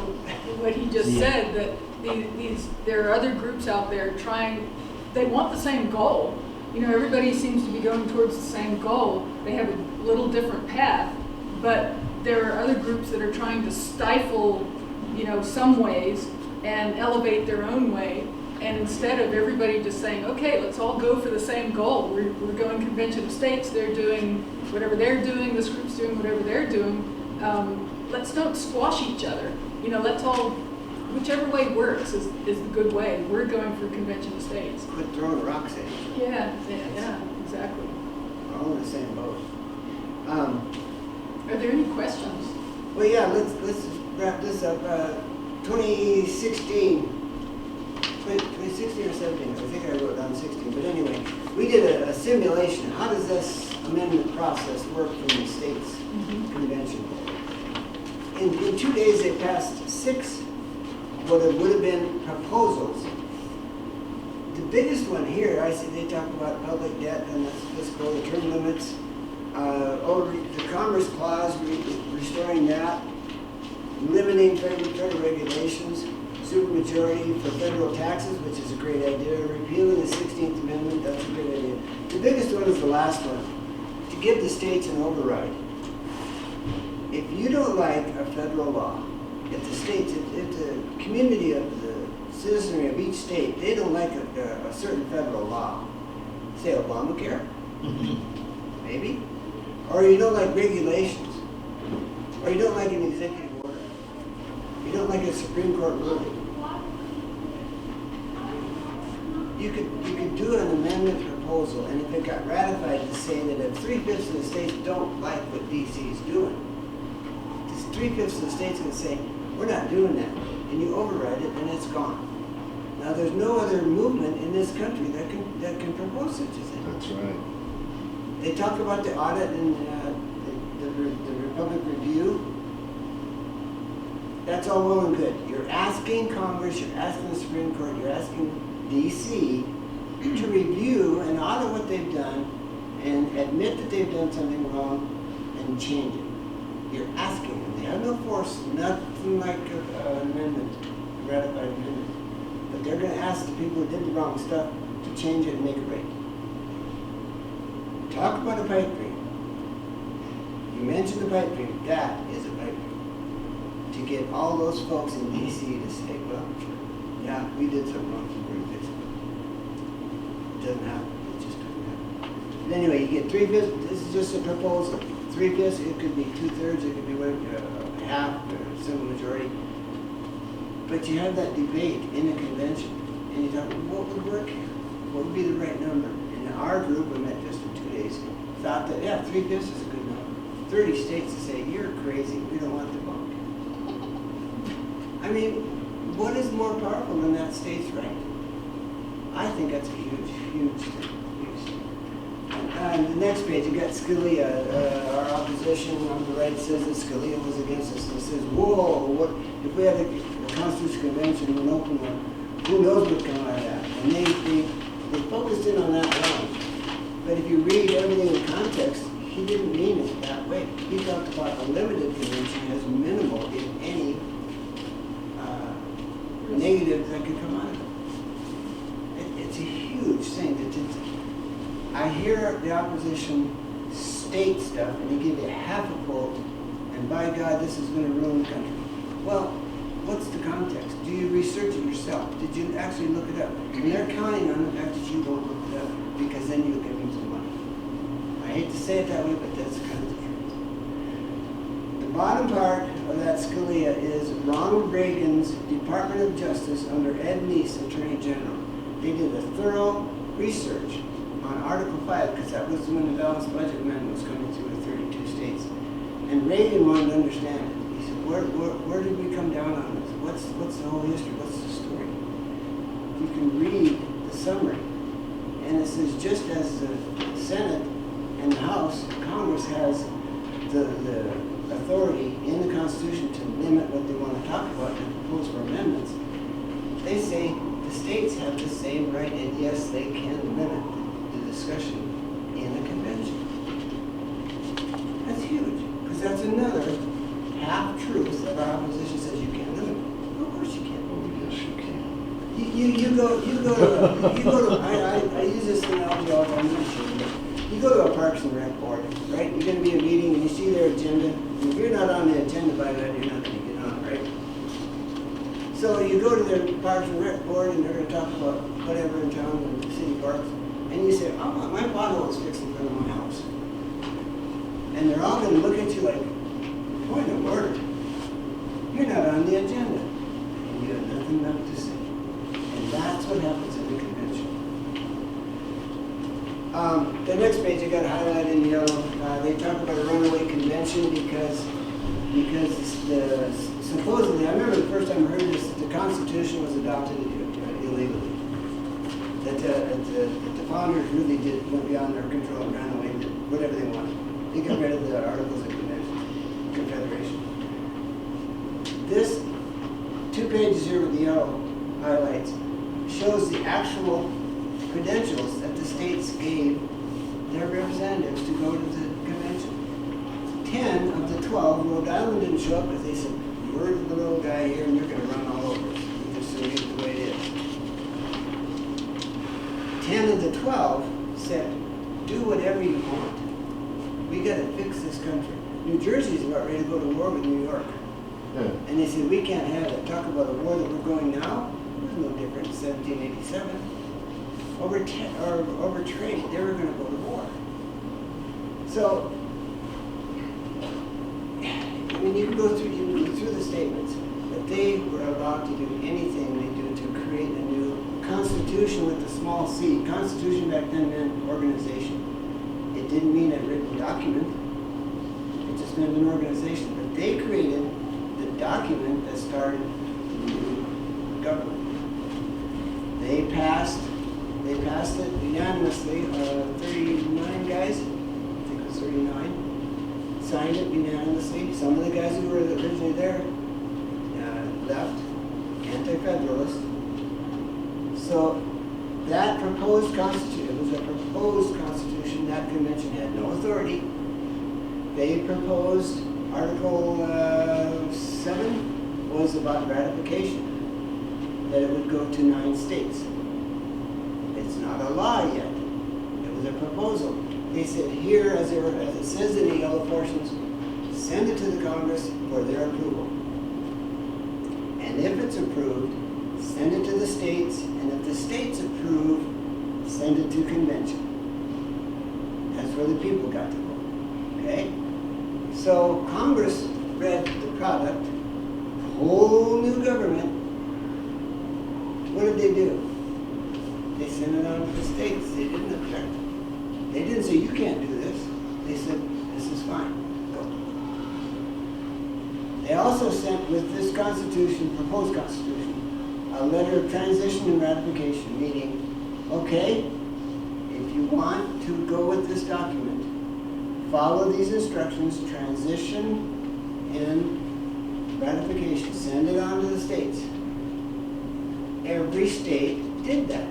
G: what he just said, that there are other groups out there they want the same goal. You know, everybody seems to be going towards the same goal. They have a little different path, but there are other groups that are trying to stifle, some ways and elevate their own way. And instead of everybody just saying, okay, let's all go for the same goal. We're going Convention of States, they're doing whatever they're doing, this group's doing whatever they're doing. Let's don't squash each other. Let's all, whichever way works is the good way. We're going for Convention of States.
A: Quit throwing rocks at each other.
G: Yeah, exactly.
A: We're all in the same boat.
G: Are there any questions?
A: Well, yeah, let's wrap this up. 2016 or 17, I think I wrote down 16, but anyway, we did a simulation. How does this amendment process work from the state's convention? In 2 days, they passed 6 what would have been proposals. The biggest one here, I see they talk about public debt and fiscal term limits, the Commerce Clause, restoring that, limiting federal regulations, supermajority for federal taxes, which is a great idea, repealing the 16th Amendment, that's a great idea. The biggest one is the last one, to give the states an override. If you don't like a federal law, if the community of the citizenry of each state, they don't like a certain federal law, say Obamacare, maybe, or you don't like regulations, or you don't like an executive order, you don't like a Supreme Court ruling, you could do an amendment proposal, and if it got ratified, to say that if 3/5 of the states don't like what DC is doing, 3/5 of the states can say, we're not doing that, and you override it, and it's gone. Now, there's no other movement in this country that can propose such a thing.
J: That's right.
A: They talk about the audit and the Republic Review. That's all well and good. You're asking Congress, you're asking the Supreme Court, you're asking DC to review and audit what they've done and admit that they've done something wrong and change it. You're asking them. They have no force, nothing like an amendment, a ratified amendment. But they're going to ask the people who did the wrong stuff to change it and make it right. Talk about a pipe dream. You mentioned the pipe dream. That is a pipe dream. To get all those folks in DC to say, well, yeah, we did something wrong, so we're going to fix it. It doesn't happen. It just doesn't happen. But anyway, you get 3/5. This is just a proposal. 3/5, it could be 2/3, it could be half or simple majority. But you have that debate in the convention, and you talk, what would work here? What would be the right number? And our group, we met just in 2 days, thought that, yeah, 3/5 is a good number. 30 states to say, you're crazy, we don't want the bunk. I mean, what is more powerful than that state's right? I think that's a huge, huge thing. The next page, you got Scalia, our opposition on the right says that Scalia was against us. He says, whoa, what if we had a Constitutional Convention and an open one, who knows what would come out of that? And And they focused in on that line. But if you read everything in context, he didn't mean it that way. He talked about a limited convention as minimal, if any, negative that could come out of it. It's a huge thing. I hear the opposition state stuff, and they give you half a quote, and by God, this is going to ruin the country. Well, what's the context? Do you research it yourself? Did you actually look it up? And they're counting on the fact that you don't look it up, because then you'll give them some money. I hate to say it that way, but that's kind of the truth. The bottom part of that Scalia is Ronald Reagan's Department of Justice under Ed Meese, Attorney General. They did a thorough research on Article V, because that was when the balanced budget amendment was coming through with 32 states. And Reagan wanted to understand it. He said, where did we come down on this? What's the whole history? What's the story? You can read the summary. And it says, just as the Senate and the House, Congress has the authority in the Constitution to limit what they want to talk about and propose for amendments, they say the states have the same right, and yes, they can limit the discussion in a convention. That's huge, because that's another half-truth that our opposition says you can't limit. Of course you can.
J: Oh, yes, you can.
A: You go to I use this analogy all the time. You go to a Parks and Rec board, right? You're going to be in a meeting and you see their agenda. And if you're not on the agenda by then, you're not going to get on, right? So you go to their Parks and Rec board and they're going to talk about whatever in town and city parks. And you say, I want my pothole is fixed in front of my house. And they're all going to look at you like, point of order. You're not on the agenda. And you have nothing left to say. And that's what happens in the convention. The next page I got highlighted in yellow. They talk about a runaway convention because supposedly, I remember the first time I heard this, the Constitution was adopted illegally. That the founders really went beyond their control and ran away, did whatever they wanted. They got rid of the Articles of Confederation. This 2 pages here with the yellow highlights shows the actual credentials that the states gave their representatives to go to the convention. 10 of the 12, Rhode Island didn't show up because they said, you're the little guy here and you're going to run all over us. We just leave it the way it is. 10 of the 12 said, do whatever you want. We got to fix this country. New Jersey's about ready to go to war with New York.
J: Yeah.
A: And they said, we can't have it. Talk about a war that we're going now. It was no different in 1787. Over trade, they were going to go to war. So, I mean, you can go through the statements, but they were allowed to do anything they do to create a new constitution with a small c. Constitution back then meant organization. It didn't mean a written document. It just meant an organization. But they created the document that started the new government. They passed it unanimously. 39 guys, I think it was 39, signed it unanimously. Some of the guys who were originally there left, anti-federalist. So that proposed constitution, it was a proposed constitution. That convention had no authority. They proposed Article 7 was about ratification, that it would go to 9 states. It's not a law yet. It was a proposal. They said here, as it says in the yellow portions, send it to the Congress for their approval. And if it's approved, send it to the states, and if the states approve, send it to convention. That's where the people got to vote. Okay? So Congress read the product, whole new government. What did they do? They sent it on to the states. They didn't object. They didn't say, you can't do this. They said, this is fine. Go. They also sent with this constitution, proposed constitution, a letter of transition and ratification, meaning, okay, if you want to go with this document, follow these instructions, transition and ratification, send it on to the states. Every state did that.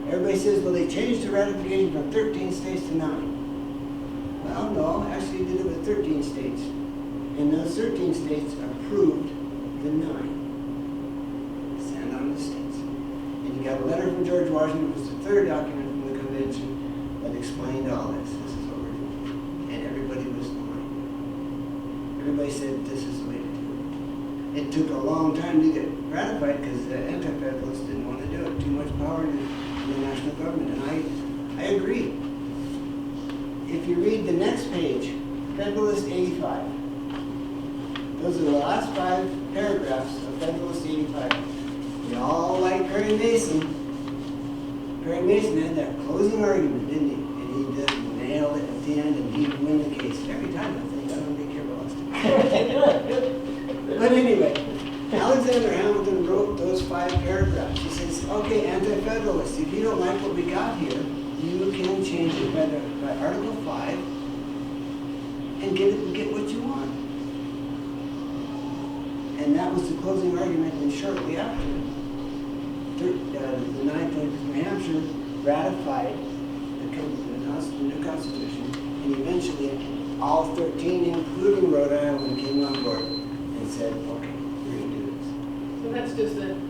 A: Everybody says, well, they changed the ratification from 13 states to 9. Well, no, actually did it with 13 states. And those 13 states approved the 9. Stand on the states. And you got a letter from George Washington, which was the third document from the convention that explained all this. This is what we're doing. And everybody was fine. Everybody said this is the way to do it. It took a long time to get ratified because the anti-federalists didn't want to do it. Too much power to the national government. And I agree. If you read the next page, Federalist 85. Those are the last 5 paragraphs of Federalist 85. We all like Perry Mason. Perry Mason had that closing argument, didn't he? And he just nailed it at the end and he would win the case. Every time I think, I don't think he ever lost it. But anyway, Alexander Hamilton wrote those 5 paragraphs. He says, okay, anti-federalists, if you don't like what we got here, you can change it by Article 5 and get what you want. And that was the closing argument, and shortly after, the 9th of New Hampshire ratified the new Constitution, and eventually all 13, including Rhode Island, came on board and said, okay, we're going to do this.
G: So that's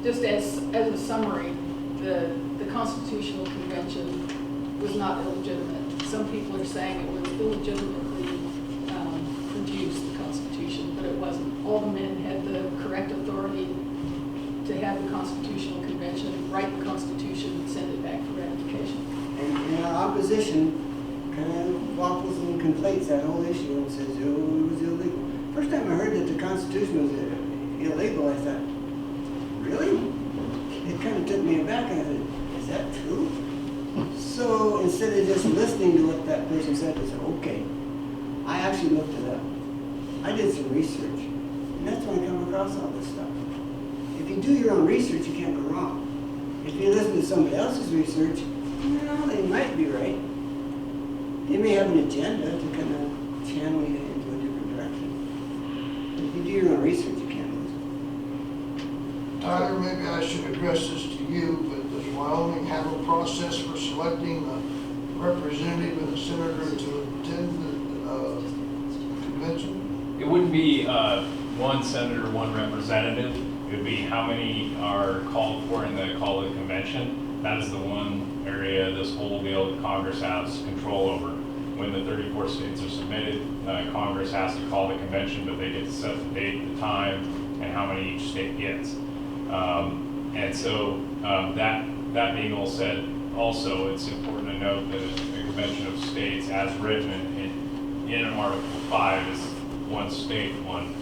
G: just as a summary, the Constitutional Convention was not illegitimate. Some people are saying it was illegitimately produced, the Constitution, but it wasn't. All the men had the correct authority to have the Constitutional Convention, write the Constitution, and send it back for ratification.
A: And our opposition kind of waffles and conflates that whole issue and says, oh, it was illegal. First time I heard that the Constitution was illegal, I thought, really? It kind of took me aback, and I said, is that true? So instead of just listening to what that person said, I said, okay. I actually looked it up. I did some research, and that's when I come across all this stuff. If you do your own research, you can't go wrong. If you listen to somebody else's research, well, they might be right. They may have an agenda to kind of channel you into a different direction. But if you do your own research, you can't lose.
F: Tyler, maybe I should address this to you, but does Wyoming have a process for selecting a representative and a senator to attend the convention?
H: It wouldn't be one senator, one representative. It would be how many are called for in the call of the convention. That is the one area, this whole deal that Congress has control over. When the 34 states are submitted, Congress has to call the convention, but they get to set the date, the time, and how many each state gets. And so that being all said, also it's important to note that the Convention of States, as written in Article 5, is one state, one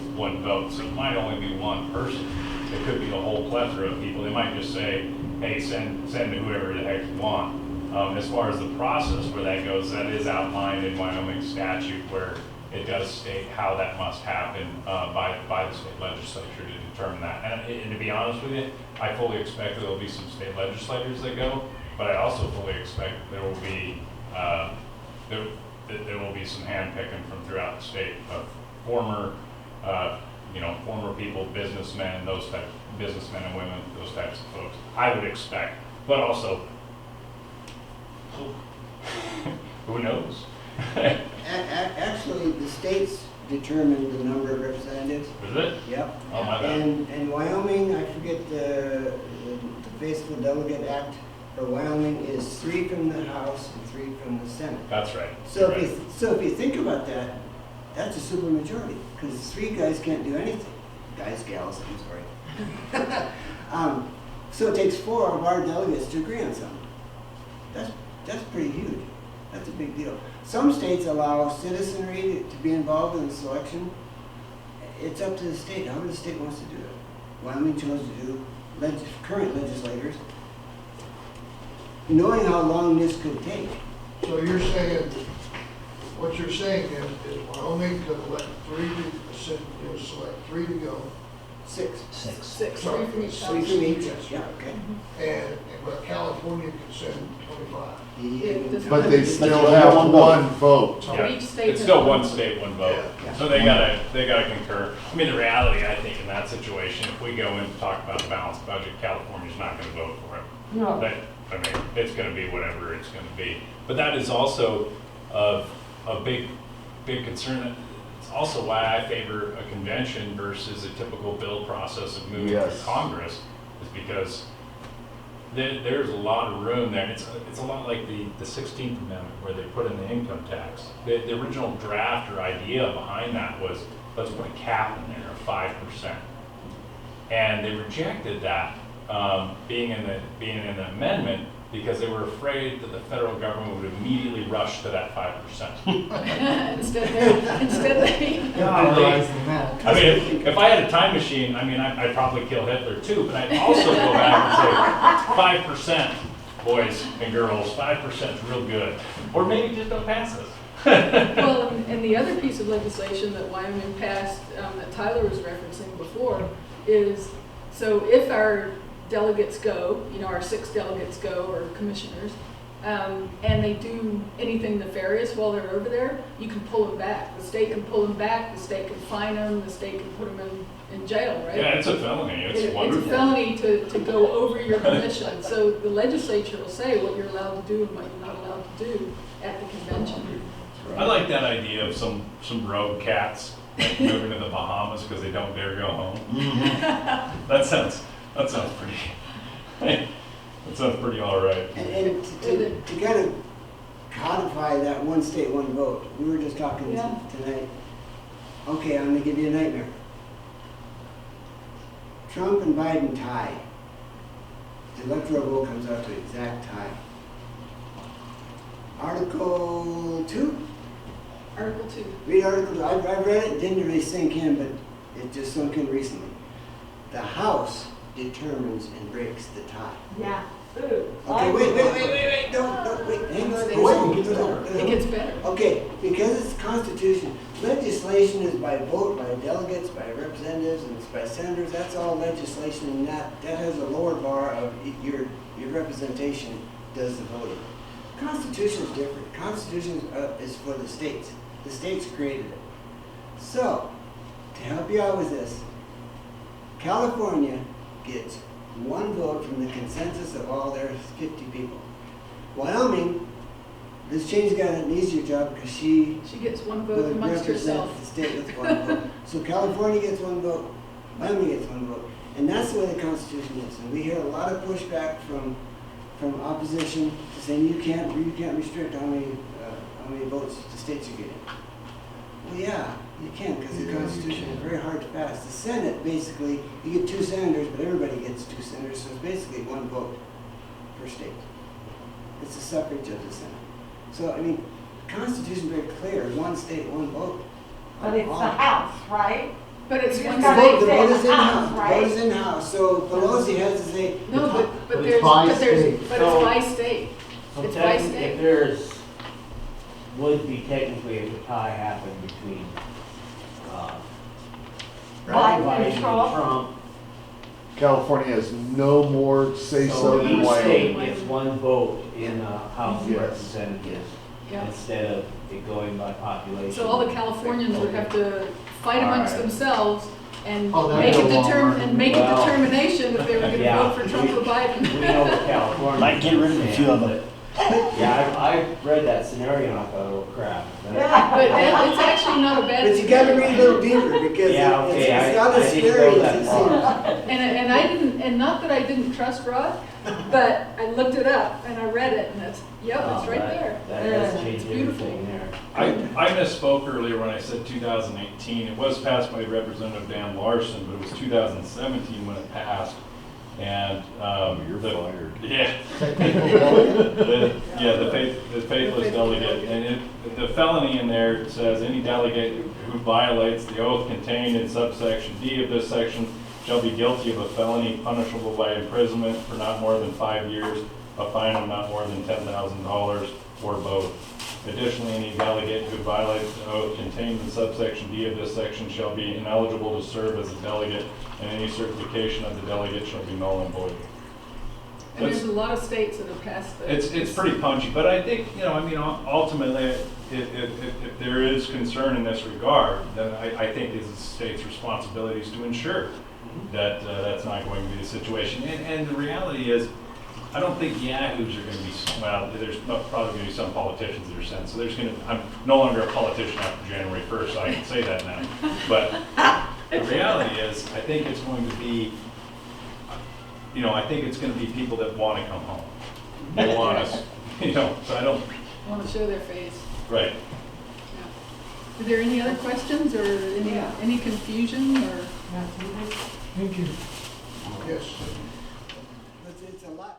H: vote. So it might only be one person. It could be a whole plethora of people. They might just say, hey, send whoever the heck you want. As far as the process where that goes, that is outlined in Wyoming statute, where it does state how that must happen by the state legislature to determine that. And to be honest with you, I fully expect that there will be some state legislators that go, but I also fully expect there will be there will be some handpicking from throughout the state of former people, businessmen, businessmen and women, those types of folks. I would expect, but also, who knows?
A: Actually, the states determine the number of representatives.
H: Is it?
A: Yep.
H: Oh, my bad.
A: And Wyoming, I forget the Faithful Delegate Act for Wyoming is 3 from the House and 3 from the Senate.
H: That's right.
A: So if you think about that, that's a super majority, because 3 guys can't do anything. Guys, gals, I'm sorry. So it takes 4 of our delegates to agree on something. That's pretty huge. That's a big deal. Some states allow citizenry to be involved in the selection. It's up to the state, however the state wants to do it. Wyoming chose to do current legislators, knowing how long this could take.
F: So you're saying, what you're saying is Wyoming could elect 3 to select 3 to go.
A: 6.
G: Six,
F: Sorry,
G: 3 from each
A: 3
G: house.
A: from each,
F: Yes.
A: yeah, okay.
F: But California could send 25.
J: But they still have one vote.
G: So
H: Yeah,
G: each state
H: it's
G: has
H: still
G: one
H: one state, one vote.
A: Yeah.
H: So they gotta concur. I mean, the reality, I think, in that situation, if we go in to talk about a balanced budget, California's not gonna vote for it.
I: No.
H: But I mean, it's gonna be whatever it's gonna be. But that is also a big concern. It's also why I favor a convention versus a typical bill process of moving
J: Yes.
H: through Congress, is because there's a lot of room there. It's a lot like the 16th Amendment where they put in the income tax. The original draft or idea behind that was, let's put a cap in there of 5%. And they rejected that being in the amendment because they were afraid that the federal government would immediately rush to that 5%.
G: Instead they.
H: I mean, if I had a time machine, I mean, I'd probably kill Hitler too, but I'd also go back and say, 5%, boys and girls, 5% is real good. Or maybe just don't pass this.
G: Well, and the other piece of legislation that Wyoming passed, that Tyler was referencing before, is, so if our delegates go, our 6 delegates go, or commissioners, and they do anything nefarious while they're over there, you can pull them back. The state can pull them back, the state can fine them, the state can put them in jail, right?
H: Yeah, it's a felony. It's wonderful.
G: It's a felony to go over your commission. So the legislature will say what you're allowed to do and what you're not allowed to do at the convention.
H: I like that idea of some rogue cats like moving to the Bahamas because they don't dare go home. That sounds pretty all right.
A: And to kind of codify that one state, one vote, we were just talking tonight. Okay, I'm gonna give you a nightmare. Trump and Biden tie. The electoral vote comes out to an exact tie. Article 2?
G: Article 2.
A: Read Article 2. I've read it, didn't really sink in, but it just sunk in recently. The House determines and breaks the tie.
I: Yeah.
A: Okay, wait, don't, wait, hang on.
G: It gets better.
A: Okay, because it's the Constitution, legislation is by vote, by delegates, by representatives, and it's by senators, that's all legislation, and that has a lower bar of your representation does the voting. Constitution is different. Constitution is for the states. The states created it. So, to help you out with this, California gets 1 vote from the consensus of all their 50 people. Wyoming, this Chain's got an easier job because she
G: gets 1 vote
A: would
G: amongst
A: represent
G: herself.
A: the state with 1 vote. So California gets 1 vote, Wyoming gets 1 vote. And that's the way the Constitution is. And we hear a lot of pushback from opposition to saying you can't restrict how many votes the states are getting. Well, yeah, you can, because the Constitution is very hard to pass. The Senate, basically, you get 2 senators, but everybody gets 2 senators, so it's basically 1 vote per state. It's the suffrage of the Senate. So, I mean, the Constitution is very clear, 1 state, 1 vote.
I: But it's the House, right?
G: But it's
I: You're
G: one
I: gonna
G: state.
A: The vote is in
I: House,
A: house. The
I: right?
A: vote is in house. So Pelosi has to say.
G: No, but
L: But
G: there's,
L: it's by
G: but there's,
L: state.
G: but
L: So-
G: it's by state.
L: So
G: It's by
L: technically,
G: state.
L: if there's, would be technically if a tie happened between
I: Biden and Trump.
L: Trump.
J: California has no more say so
L: So
J: than
L: each state
J: Wyoming.
L: gets 1 vote in the House of
J: Yes.
L: Representatives
G: Yeah.
L: instead of it going by population.
G: So all the Californians would have to fight amongst
L: Alright.
G: themselves and
F: Oh, that'd
G: make
F: be
G: a
F: a long
L: Well,
G: determination if they were gonna
L: yeah.
G: vote for Trump or Biden.
L: We know what California.
M: Might get rid of a few of them.
L: Yeah, I read that scenario and I thought, oh crap.
G: But it's actually not a bad.
A: But you gotta read a little deeper because
L: Yeah, okay,
A: it's not
L: I
A: as
L: didn't
A: scary
L: go
A: as
L: that
A: it
L: far.
A: seems.
G: And I didn't, and not that I didn't trust Rod, but I looked it up and I read it and it's, yep,
L: Oh,
G: it's right
L: that-
G: there.
L: That does
G: It's
L: change
G: beautiful.
L: everything there.
H: I misspoke earlier when I said 2018. It was passed by Representative Dan Larson, but it was 2017 when it passed. And
J: You're fired.
H: Yeah. The faithless delegate. And the felony in there says any delegate who violates the oath contained in subsection D of this section shall be guilty of a felony punishable by imprisonment for not more than 5 years, a fine of not more than $10,000, or both. Additionally, any delegate who violates the oath contained in subsection D of this section shall be ineligible to serve as a delegate, and any certification of the delegate shall be null and void.
G: And there's a lot of states that have passed this.
H: It's pretty punchy, but I think, ultimately, if there is concern in this regard, then I think it's the state's responsibilities to ensure that that's not going to be the situation. And the reality is, I don't think yahoos are gonna be, well, there's probably gonna be some politicians that are sent, so there's gonna, I'm no longer a politician after January 1st, so I can say that now. But the reality is, I think it's going to be, you know, I think it's gonna be people that wanna come home. They want us, you know, so I don't,
G: Want to show their face.
H: right.
G: Yeah. Are there any other questions or any confusion or?
F: Thank you. Yes.
A: It's a lot.